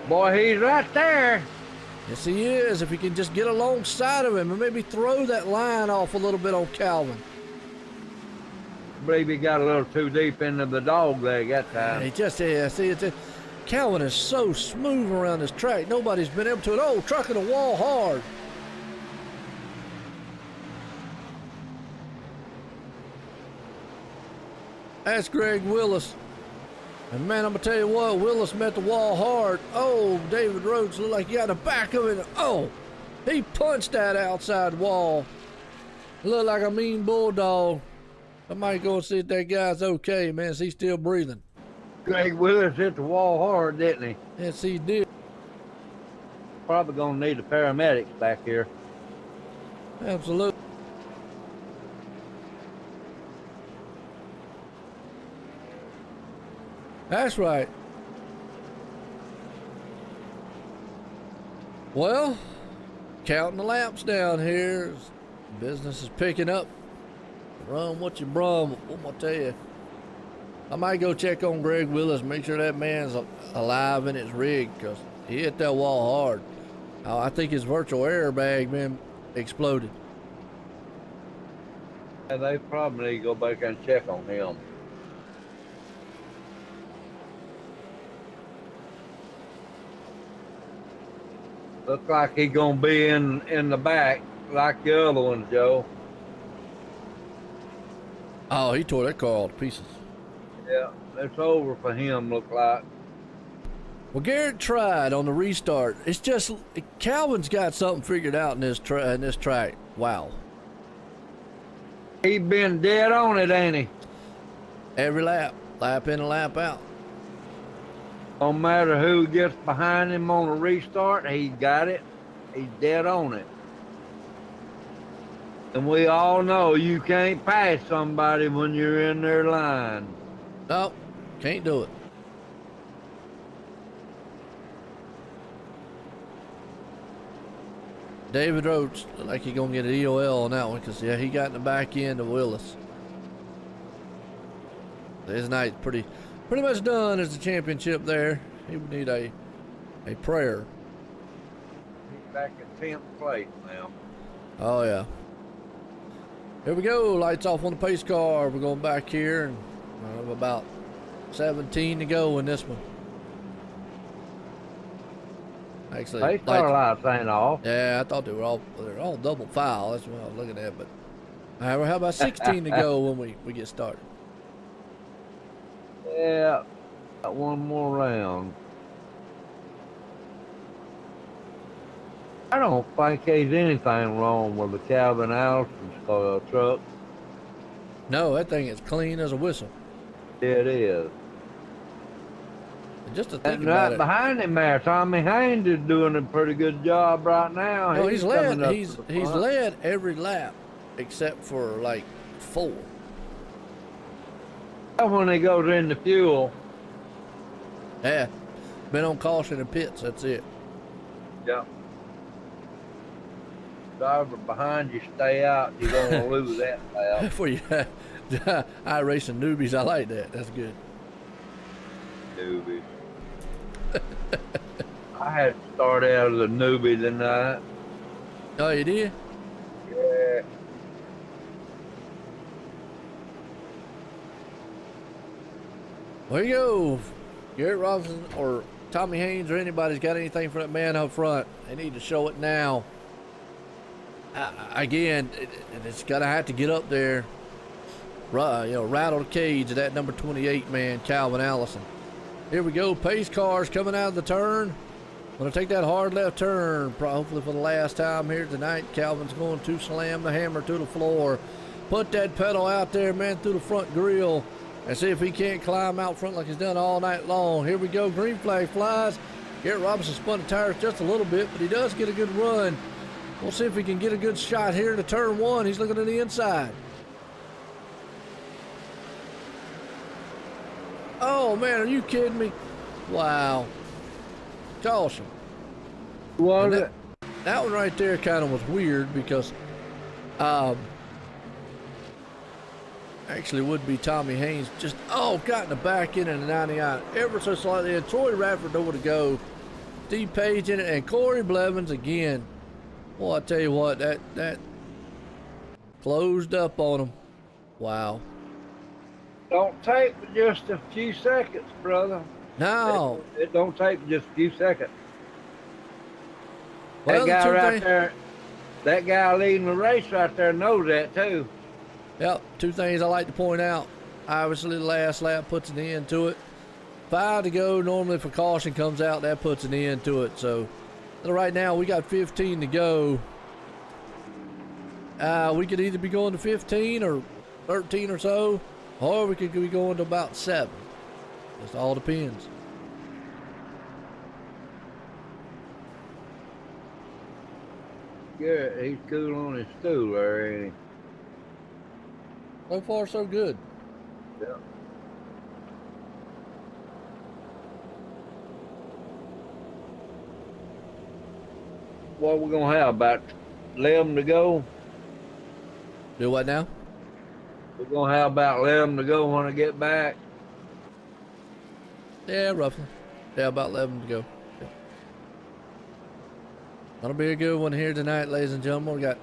Boy, he's right there. Yes, he is. If he can just get alongside of him and maybe throw that line off a little bit on Calvin. I believe he got a little too deep into the dog leg that time. He just, yeah, see, Calvin is so smooth around this track. Nobody's been able to. Oh, trucking the wall hard. That's Greg Willis. And man, I'm going to tell you what, Willis met the wall hard. Oh, David Rhodes looked like he got the back of it. Oh, he punched that outside wall. Looked like a mean bulldog. I might go and see if that guy's okay, man. Is he still breathing? Greg Willis hit the wall hard, didn't he? Yes, he did. Probably going to need the paramedics back here. Absolutely. That's right. Well, counting the laps down here. Business is picking up. Run what you brung. What am I tell you? I might go check on Greg Willis, make sure that man's alive in his rig, because he hit that wall hard. I think his virtual airbag, man, exploded. Yeah, they probably need to go back and check on him. Looks like he's gonna be in the back like the other ones, Joe. Oh, he tore that car all to pieces. Yeah, it's over for him, look like. Well, Garrett tried on the restart. It's just Calvin's got something figured out in this track. Wow. He been dead on it, ain't he? Every lap in and lap out. No matter who gets behind him on a restart, he got it. He's dead on it. And we all know you can't pass somebody when you're in their line. Nope, can't do it. David Roach, like he's gonna get an EOL on that one, because yeah, he got in the back end of Willis. His night's pretty much done as the championship there. He would need a prayer. He's back in 10th place now. Oh yeah. Here we go. Lights off on the pace car. We're going back here, and about 17 to go in this one. Actually, Pace car lights ain't off. Yeah, I thought they're all double file. That's what I was looking at. But how about 16 to go when we get started? Yeah, got one more round. I don't think there's anything wrong with the Calvin Allison's truck. No, that thing is clean as a whistle. It is. And just to think And about right it, behind him there, Tommy Haynes is doing a pretty good job right now. no, he's coming up he's to the front. led every lap except for like 4. When he goes in the fuel. Yeah, been on caution and pits. That's it. Yeah. Driver behind you, stay out. You're gonna lose that lap. For you, iRacing newbies, I like that. That's good. Newbie. I had to start out as a newbie tonight. Oh, you did? Yeah. There you go. Garrett Robinson or Tommy Haynes or anybody's got anything for that man up front, they need to show it now. Again, it's gonna have to get up there. Rattle the cage of that number 28 man, Calvin Allison. Here we go. Pace cars coming out of the turn. Gonna take that hard left turn, hopefully for the last time here tonight. Calvin's going to slam the hammer to the floor. Put that pedal out there, man, through the front grille, and see if he can't climb out front like he's done all night long. Here we go. Green flag flies. Garrett Robinson spun the tires just a little bit, but he does get a good run. We'll see if we can get a good shot here to turn 1. He's looking to the inside. Oh, man, are you kidding me? Wow. Caution. Was that one right there kind of was weird because actually would be Tommy Haynes just got in the back end of the 99 ever so slightly, and Troy Radford nowhere to go. Steve Page in it, and Corey Blevins again. Well, I tell you what, that closed up on him. Wow. Don't take but just a few seconds, brother. No. It don't take but just a few seconds. Well, that guy right there, that guy leading the race right there knows that too. Yep, 2 things I like to point out. Obviously, the last lap puts an end to it. 5 to go. Normally, if a caution comes out, that puts an end to it. So, right now, we got 15 to go. We could either be going to 15 or 13 or so, or we could be going to about 7. Just all depends. Garrett, he's cool on his stool there, ain't So far, so good. he? Yeah. What we gonna have, about 11 to go? Do what now? We're gonna have about 11 to go when I get back. Yeah, roughly. Yeah, about 11 to go. Yeah. That'll be a good one here tonight, ladies and gentlemen. We got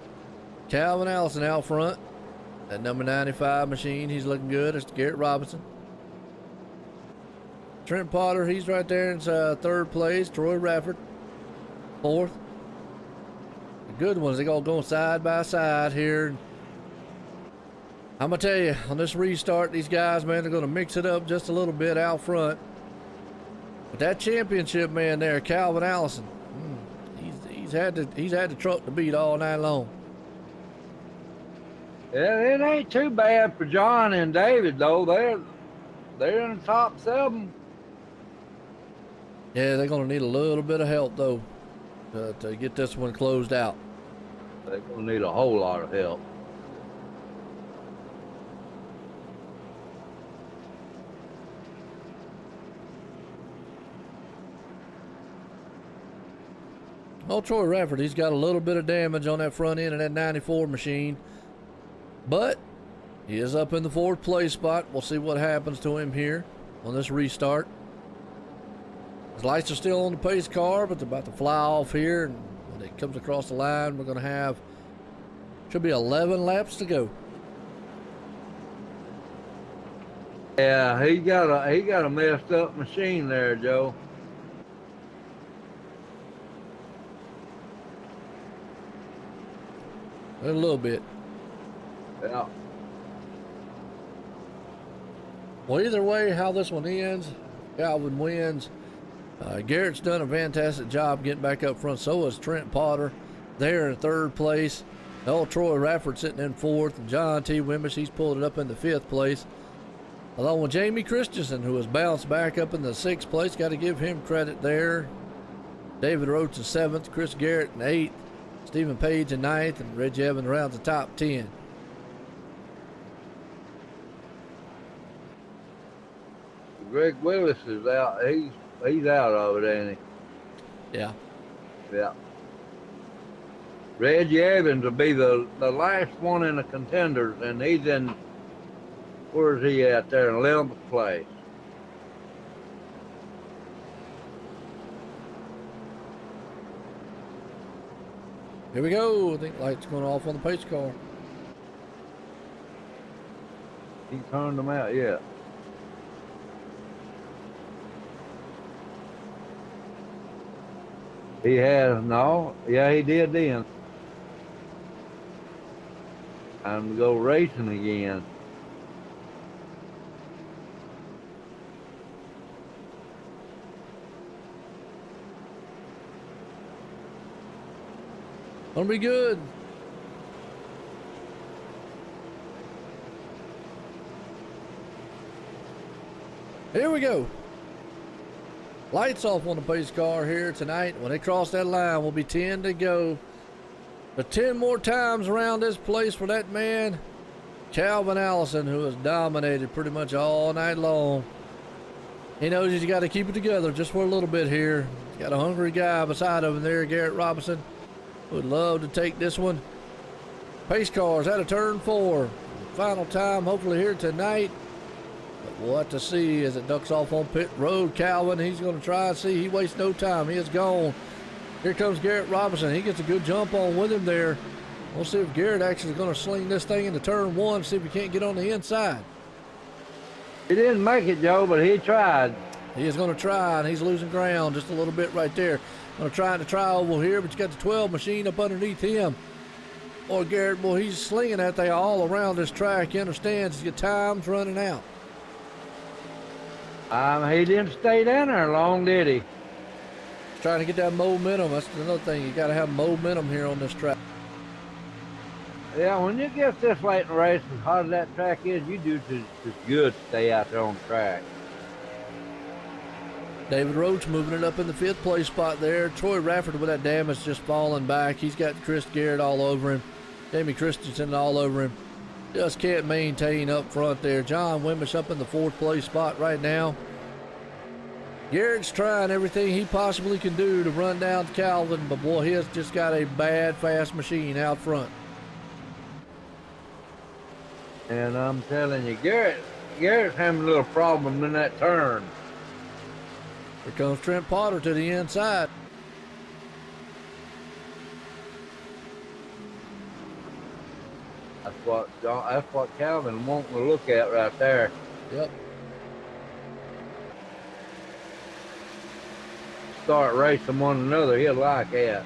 Calvin Allison out front. That number 95 machine, he's looking good. It's Garrett Robinson. Trent Potter, he's right there in third place. Troy Rafford, fourth. The good ones, they all going side by side here. I'm going to tell you, on this restart, these guys, man, they're going to mix it up just a little bit out front. But that championship man there, Calvin Allison, he's had the truck to beat all night long. Yeah, it ain't too bad for John and David though. They're in the top 7. Yeah, they're going to need a little bit of help though to get this one closed out. They're gonna need a whole lot of help. Oh, Troy Rafford, he's got a little bit of damage on that front end of that 94 machine. But he is up in the 4th place spot. We'll see what happens to him here on this restart. His lights are still on the pace car, but they're about to fly off here. And when it comes across the line, we're going to have, should be 11 laps to go. Yeah, he got a messed up machine there, Joe. A little bit. Yeah. Well, either way, how this one ends, Calvin wins. Garrett's done a fantastic job getting back up front. So is Trent Potter there in 3rd place. Old Troy Rafford sitting in 4th. And John T. Wimbish, he's pulled it up in the 5th place. Along with Jamie Christensen, who has bounced back up in the 6th place. Got to give him credit there. David Roach in 7th. Chris Garrett in 8th. Stephen Page in 9th. And Reggie Evans rounds the top 10. Greg Willis is out. He's out of it, ain't he? Yeah. Yeah. Reggie Evans will be the last one in the contenders, and he's in, where's he at there, in 11th place. Here we go. I think lights going off on the pace car. He turned them out yet. He has, no. Yeah, he did then. Time to go racing again. Gonna be good. Here we go. Lights off on the pace car here tonight. When they cross that line, will be 10 to go. But 10 more times around this place for that man, Calvin Allison, who has dominated pretty much all night long. He knows he's got to keep it together just for a little bit here. He's got a hungry guy beside him there, Garrett Robinson. Would love to take this one. Pace cars out of turn 4. Final time, hopefully here tonight. But we'll have to see as it ducks off on pit road. Calvin, he's going to try and see. He wastes no time. He is gone. Here comes Garrett Robinson. He gets a good jump on with him there. We'll see if Garrett actually is going to sling this thing into turn 1, see if he can't get on the inside. He didn't make it, Joe, but he tried. He is going to try, and he's losing ground just a little bit right there. Going to try to try over here, but you got the 12 machine up underneath him. Boy, Garrett, boy, he's slinging that thing all around this track. He understands your time's running out. He didn't stay down there long, did he? He's trying to get that momentum. That's another thing. You got to have momentum here on this track. Yeah, when you get this late in the race, as hard as that track is, you do just good to stay out there on the track. David Roach moving it up in the 5th place spot there. Troy Rafford with that damage just falling back. He's got Chris Garrett all over him. Jamie Christensen all over him. Just can't maintain up front there. John Wimmish up in the 4th place spot right now. Garrett's trying everything he possibly can do to run down Calvin, but boy, he has just got a bad, fast machine out front. And I'm telling you, Garrett's having a little problem in that turn. Here comes Trent Potter to the inside. That's what Calvin wanting to look at right there. Yep. Start racing one another, he'll like that.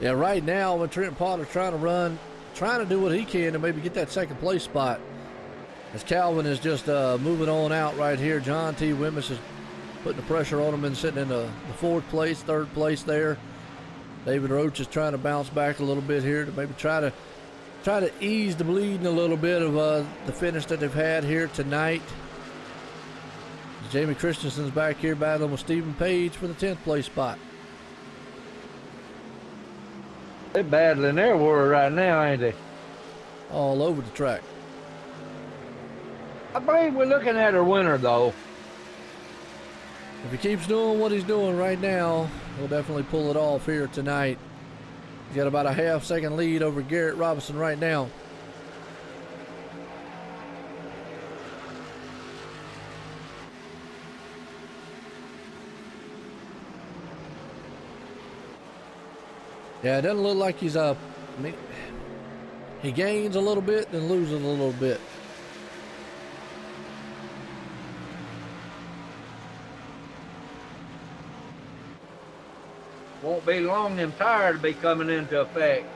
Yeah, right now when Trent Potter's trying to do what he can to maybe get that 2nd place spot. As Calvin is just moving on out right here. John T. Wimmis is putting the pressure on him and sitting in the 4th place, 3rd place there. David Roach is trying to bounce back a little bit here to maybe try to ease the bleeding a little bit of the finish that they've had here tonight. Jamie Christensen's back here battling with Stephen Page for the 10th place spot. They're battling everywhere right now, ain't they? All over the track. I believe we're looking at a winner, though. If he keeps doing what he's doing right now, he'll definitely pull it off here tonight. He's got about a half-second lead over Garrett Robinson right now. Yeah, it doesn't look like he's up. He gains a little bit, then loses a little bit. Won't be long them tires will be coming into effect.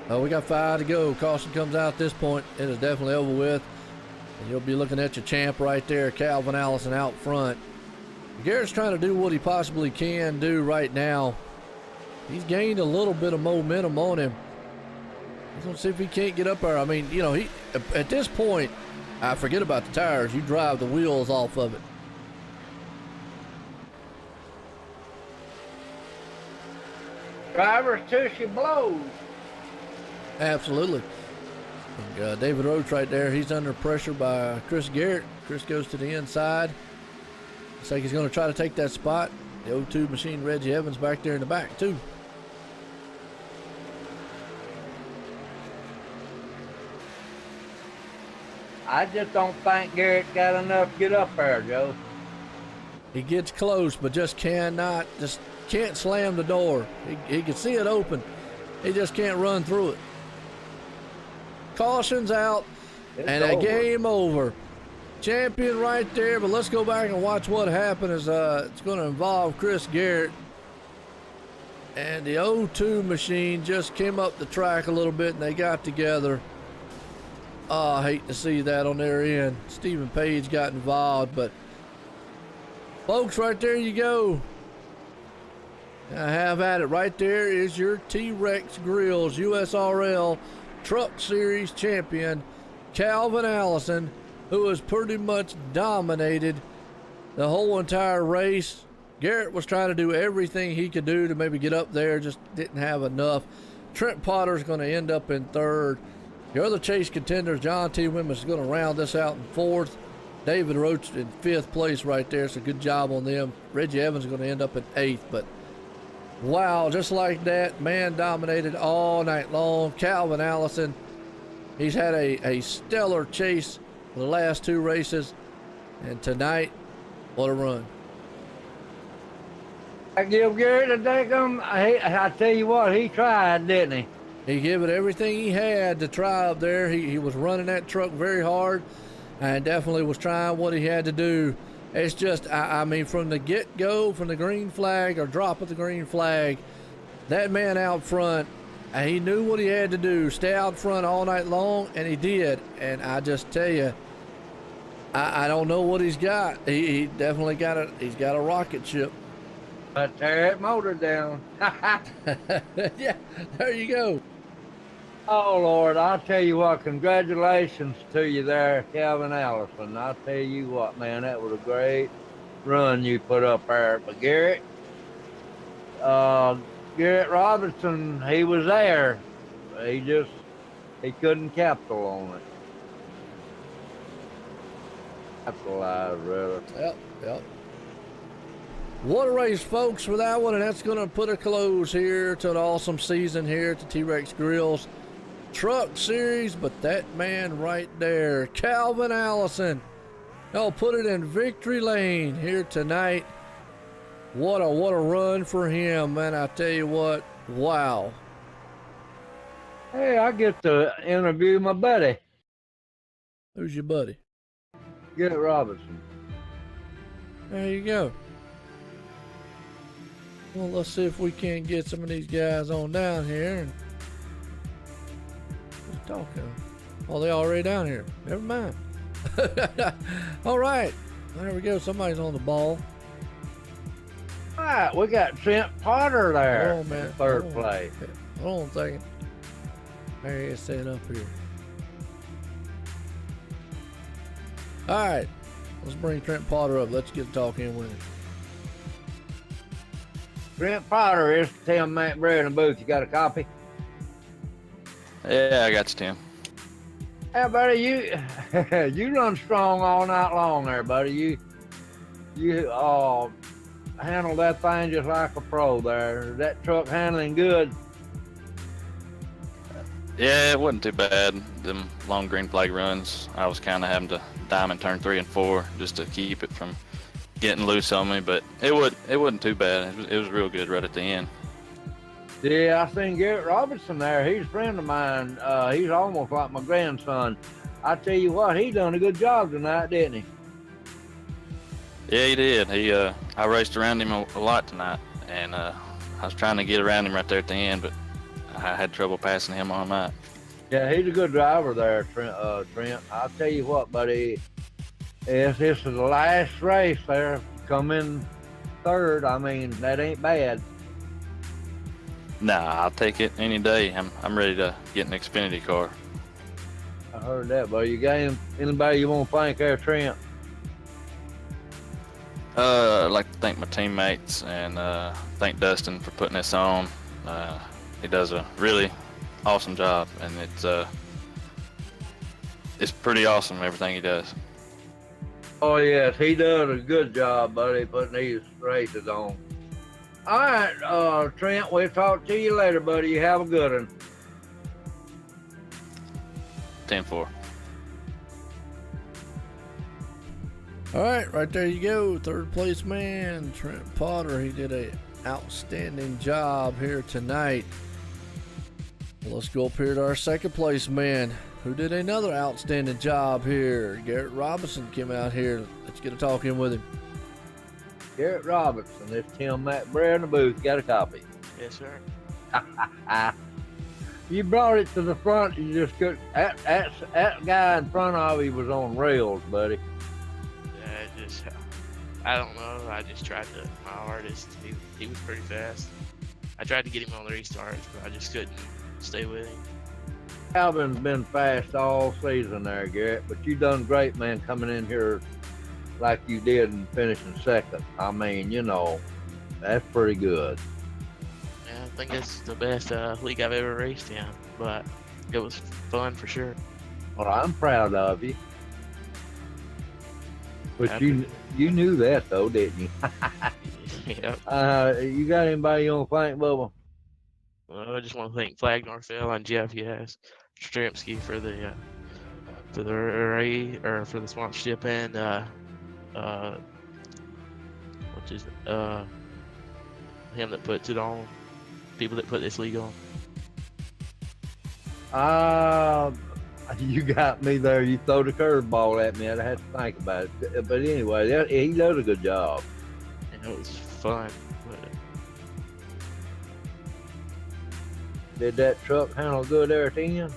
We got 5 to go. Caution comes out at this point. It is definitely over with. And you'll be looking at your champ right there, Calvin Allison out front. Garrett's trying to do what he possibly can do right now. He's gained a little bit of momentum on him. He's going to see if he can't get up there. I mean, you know, he at this point, I forget about the tires. You drive the wheels off of it. Driver's tushy blows. Absolutely. And, David Roach right there. He's under pressure by Chris Garrett. Chris goes to the inside. Looks like he's going to try to take that spot. The O2 machine, Reggie Evans back there in the back too. I just don't think Garrett got enough to get up there, Joe. He gets close, but just can't slam the door. He can see it open. He just can't run through it. Caution's out, and a game over. Champion right there, but let's go back and watch what happened. It's going to involve Chris Garrett. And the O2 machine just came up the track a little bit, and they got together. Oh, I hate to see that on their end. Stephen Page got involved, but folks, right there you go. I have at it. Right there is your T-Rex Grills USRL Truck Series champion, Calvin Allison, who has pretty much dominated the whole entire race. Garrett was trying to do everything he could do to maybe get up there, just didn't have enough. Trent Potter's going to end up in 3rd. Your other chase contenders, John T. Wimmis is going to round this out in 4th. David Roach in 5th place right there, so good job on them. Reggie Evans is going to end up in 8th, but wow, just like that, man dominated all night long. Calvin Allison, he's had a stellar chase for the last 2 races, and tonight, what a run. I give Garrett a daggum. I tell you what, he tried, didn't he? He gave it everything he had to try up there. He was running that truck very hard and definitely was trying what he had to do. It's just, I mean, from the get-go, from the green flag or drop of the green flag, that man out front, he knew what he had to do, stay out front all night long, and he did. And I just tell you, I don't know what he's got. He definitely got a. He's got a rocket ship. Tear that motor down. Yeah, there you go. Oh, Lord, I'll tell you what, congratulations to you there, Calvin Allison. I'll tell you what, man, that was a great run you put up there. But Garrett Robinson, he was there. He couldn't capital on it. Capitalize, rather. Yep. What a race, folks, for that one, and that's going to put a close here to an awesome season here at the T-Rex Grills Truck Series. But that man right there, Calvin Allison, he'll put it in victory lane here tonight. What a run for him, man! I tell you what, wow. Hey, I get to interview my buddy, Who's your buddy? Garrett Robinson. There you go. Well, let's see if we can't get some of these guys on down here and just talking. Oh, they already down here. Never mind. All right. There we go. Somebody's on the ball. All right, we got Trent Potter there. Oh, man. Third place. Hold on a second. There he is set up here. All right. Let's bring Trent Potter up. Let's get talking with him. Trent Potter is Tim McBride in the booth. You got a copy? Yeah, I got you, Tim. Hey, buddy, you run strong all night long there, buddy. You handle that thing just like a pro there. That truck handling good. Yeah, it wasn't too bad. Them long green flag runs, I was kind of having to diamond turn 3 and 4 just to keep it from getting loose on me, but it wasn't too bad. It was real good right at the end. Yeah, I seen Garrett Robinson there. He's a friend of mine. He's almost like my grandson. I tell you what, he done a good job tonight, didn't he? Yeah, he did. I raced around him a lot tonight, and I was trying to get around him right there at the end, but I had trouble passing him all night. Yeah, he's a good driver there, Trent. I'll tell you what, buddy. If this is the last race there, come in third. I mean, that ain't bad. Nah, I'll take it any day. I'm ready to get an Xfinity car. I heard that, buddy. You got anybody you want to thank there, Trent? I'd like to thank my teammates and thank Dustin for putting this on. He does a really awesome job, and it's pretty awesome everything he does. Oh, yes, he does a good job, buddy, putting these races on. All right, Trent, we'll talk to you later, buddy. You have a good one. 10-4. All right there you go. Third place man, Trent Potter. He did a outstanding job here tonight. Well, let's go up here to our second place man, who did another outstanding job here. Garrett Robinson came out here. Let's get a talk in with him. Garrett Robinson, this Tim McBride in the booth. Got a copy? Yes, sir. You brought it to the front. You just couldn't. That guy in front of you was on rails, buddy. Yeah, I don't know. I just tried my hardest. He was pretty fast. I tried to get him on the restarts, but I just couldn't stay with him. Calvin's been fast all season there, Garrett, but you done great, man, coming in here like you did and finishing second. I mean, that's pretty good. Yeah, I think that's the best league I've ever raced in, but it was fun for sure. Well, I'm proud of you. But you knew that, though, didn't you? Yep. You got anybody you want to thank, Bubba? Well, I just want to thank Flag Northville and Jeff Strimsky for the array or for the sponsorship, and him that puts it on, people that put this league on. You got me there. You throw the curveball at me. I had to think about it. But anyway, he does a good job. And it was fun. Did that truck handle good there at the end?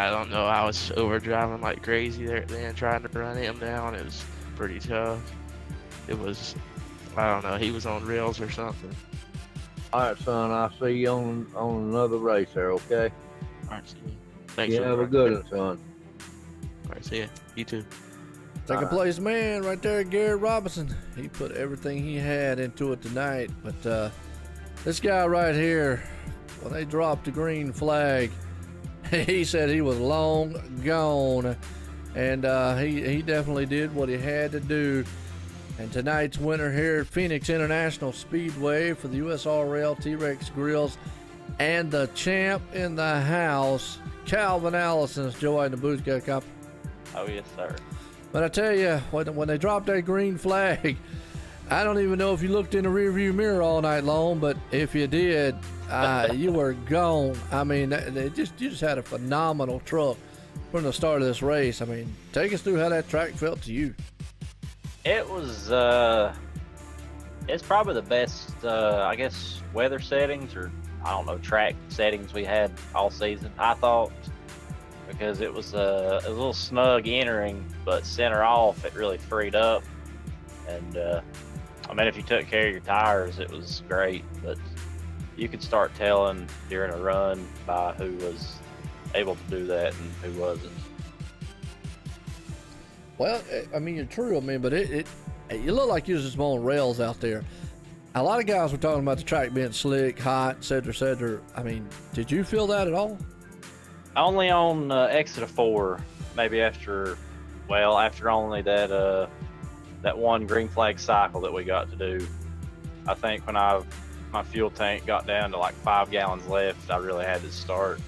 I don't know. I was overdriving like crazy there then, trying to run him down. It was pretty tough. It was, I don't know. He was on rails or something. All right, son. I'll see you on another race there. Okay. All right, see you. Thanks You for have a good one, son. All right, see ya. You too. Second place man right there, Garrett Robinson. He put everything he had into it tonight. But this guy right here, when they dropped the green flag, he said he was long gone. And he definitely did what he had to do. And tonight's winner here at Phoenix International Speedway for the USRL T-Rex Grills and the champ in the house, Calvin Allison's Joy in the booth. Got a copy? Oh, yes, sir. But I tell you, when they dropped that green flag, I don't even know if you looked in the rearview mirror all night long, but if you did, you were gone. I mean, you just had a phenomenal truck from the start of this race. I mean, take us through how that track felt to you. It was, it's probably the best, I guess, weather settings or, I don't know, track settings we had all season, I thought, because it was a little snug entering, but center off, it really freed up. And, I mean, if you took care of your tires, it was great, but you could start telling during a run by who was able to do that and who wasn't. Well, I mean, you're true. I mean, but it you look like you was just on rails out there. A lot of guys were talking about the track being slick, hot, et cetera, et cetera. I mean, did you feel that at all? Only on exit of 4, maybe after only that one green flag cycle that we got to do. I think when my fuel tank got down to like 5 gallons left, I really had to start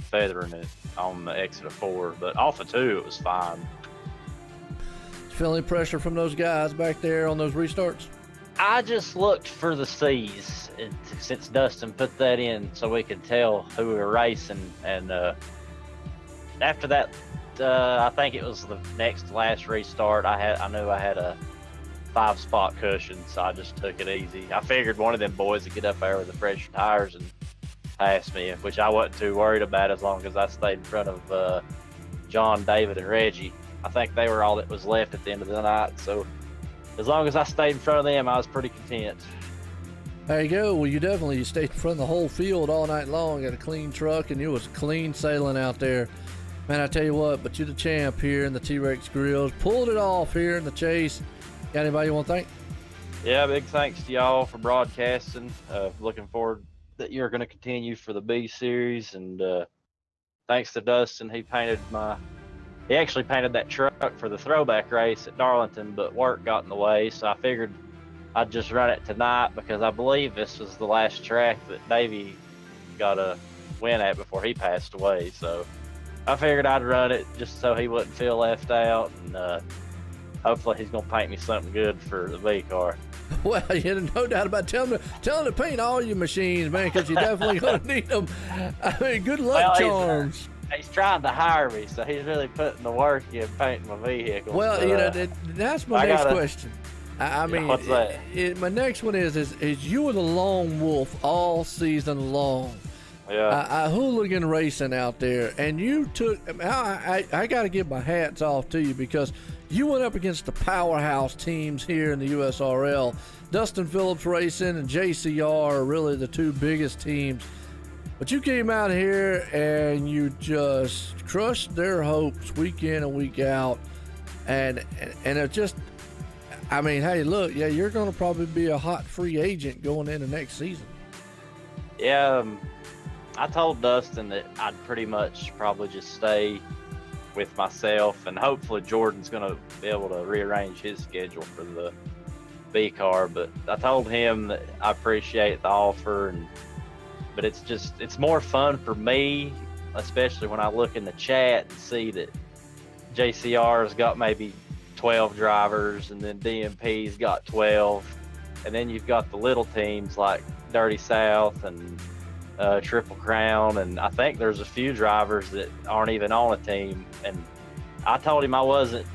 feathering it on the exit of 4. But off of 2, it was fine. Feel any pressure from those guys back there on those restarts? I just looked for the C's since Dustin put that in so we could tell who we were racing. And after that, I think it was the last restart, I knew I had a 5-spot cushion, so I just took it easy. I figured one of them boys would get up there with the fresher tires and pass me, which I wasn't too worried about as long as I stayed in front of John, David, and Reggie. I think they were all that was left at the end of the night, so as long as I stayed in front of them, I was pretty content. There you go. Well, you stayed in front of the whole field all night long. Got a clean truck, and you was clean sailing out there. Man, I tell you what, but you're the champ here in the T-Rex Grills. Pulled it off here in the chase. Got anybody you want to thank? Yeah, big thanks to y'all for broadcasting. Looking forward that you're going to continue for the B series, and thanks to Dustin. He actually painted that truck for the throwback race at Darlington, but work got in the way, so I figured I'd just run it tonight because I believe this was the last track that Davey got a win at before he passed away. So I figured I'd run it just so he wouldn't feel left out, and hopefully he's going to paint me something good for the V car. Well, you had no doubt about telling to paint all your machines, man, because you're definitely going to need them. I mean, good luck charms. He's trying to hire me, so he's really putting the work in painting my vehicle. Well, so, that's my next question. I mean, what's that? My next one is you were the lone wolf all season long. Yeah. Hooligan racing out there, and you took. I got to give my hats off to you because you went up against the powerhouse teams here in the USRL. Dustin Phillips Racing and JCR are really the two biggest teams. But you came out here and you just crushed their hopes week in and week out. And it just, I mean, hey, look, yeah, you're going to probably be a hot free agent going into next season. Yeah, I told Dustin that I'd pretty much probably just stay with myself, and hopefully Jordan's going to be able to rearrange his schedule for the B car. But I told him that I appreciate the offer, but it's more fun for me, especially when I look in the chat and see that JCR's got maybe 12 drivers, and then DMP's got 12, and then you've got the little teams like Dirty South and Triple Crown, and I think there's a few drivers that aren't even on a team. And I told him I wasn't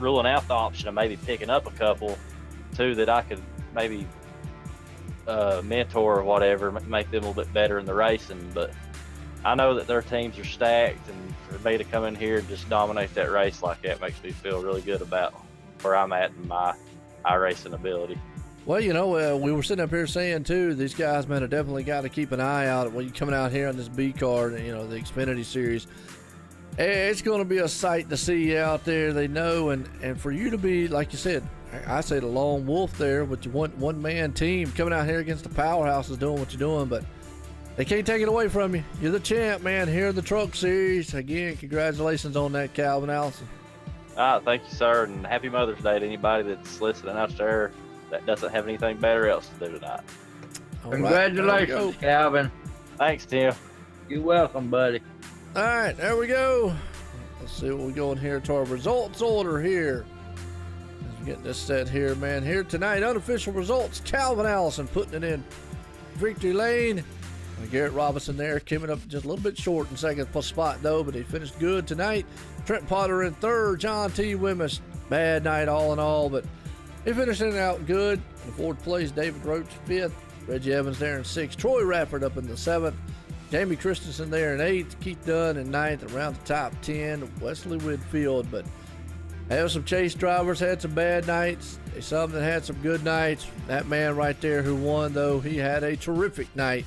ruling out the option of maybe picking up a couple too that I could maybe mentor or whatever, make them a little bit better in the racing. But I know that their teams are stacked, and for me to come in here and just dominate that race like that makes me feel really good about where I'm at in my iRacing ability. Well, you know, we were sitting up here saying too, these guys, man, have definitely got to keep an eye out when you're coming out here on this B card, you know, the Xfinity Series. It's going to be a sight to see out there. They know, and for you to be, like you said, I say the lone wolf there with your one man team coming out here against the powerhouses doing what you're doing, but they can't take it away from you. You're the champ, man. Here in the Truck Series. Again, congratulations on that, Calvin Allison. Thank you, sir, and happy Mother's Day to anybody that's listening out there that doesn't have anything better else to do tonight. All Congratulations, right, Calvin. Thanks, Tim. You're welcome, buddy. all right, there we go. Let's see what we go in here to our results order here. Let's get this set here, man. Here tonight, unofficial results. Calvin Allison putting it in victory lane. Garrett Robinson there coming up just a little bit short in second spot though, but he finished good tonight. Trent Potter in third. John T. Wimmis, bad night all in all, but he finished it out good. In fourth place, David Roach fifth. Reggie Evans there in sixth. Troy Rafford up in the seventh. Jamie Christensen there in eighth. Keith Dunn in ninth. Around the top 10, Wesley Whitfield. But have some chase drivers had some bad nights. Some that had some good nights. That man right there who won, though, he had a terrific night.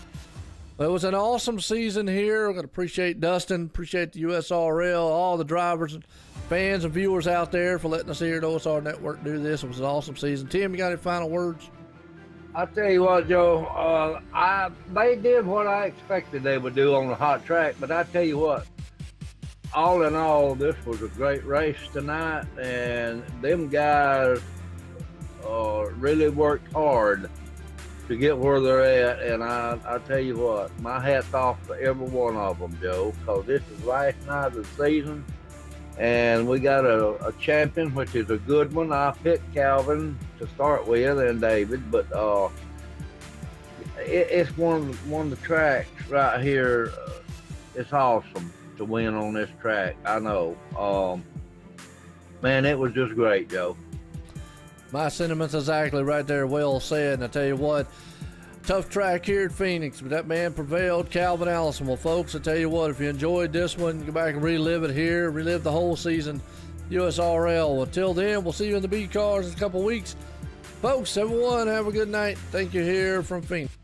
Well, it was an awesome season here. I'm going to appreciate Dustin, appreciate the USRL, all the drivers and fans and viewers out there for letting us here at OSR Network do this. It was an awesome season. Tim, you got any final words? I'll tell you what, Joe. They did what I expected they would do on the hot track, but I tell you what, all in all, this was a great race tonight, and them guys really worked hard to get where they're at. And I tell you what, my hat's off to every one of them, Joe, because this is last night of the season, and we got a champion, which is a good one. I picked Calvin to start with and David, but it's one of the tracks right here. It's awesome to win on this track. I know. Man, it was just great, Joe. My sentiments exactly right there, well said. And I tell you what, tough track here at Phoenix, but that man prevailed, Calvin Allison. Well, folks, I tell you what, if you enjoyed this one, go back and relive it here, relive the whole season, USRL. Until then, we'll see you in the B cars in a couple weeks. Folks, everyone, have a good night. Thank you here from Phoenix.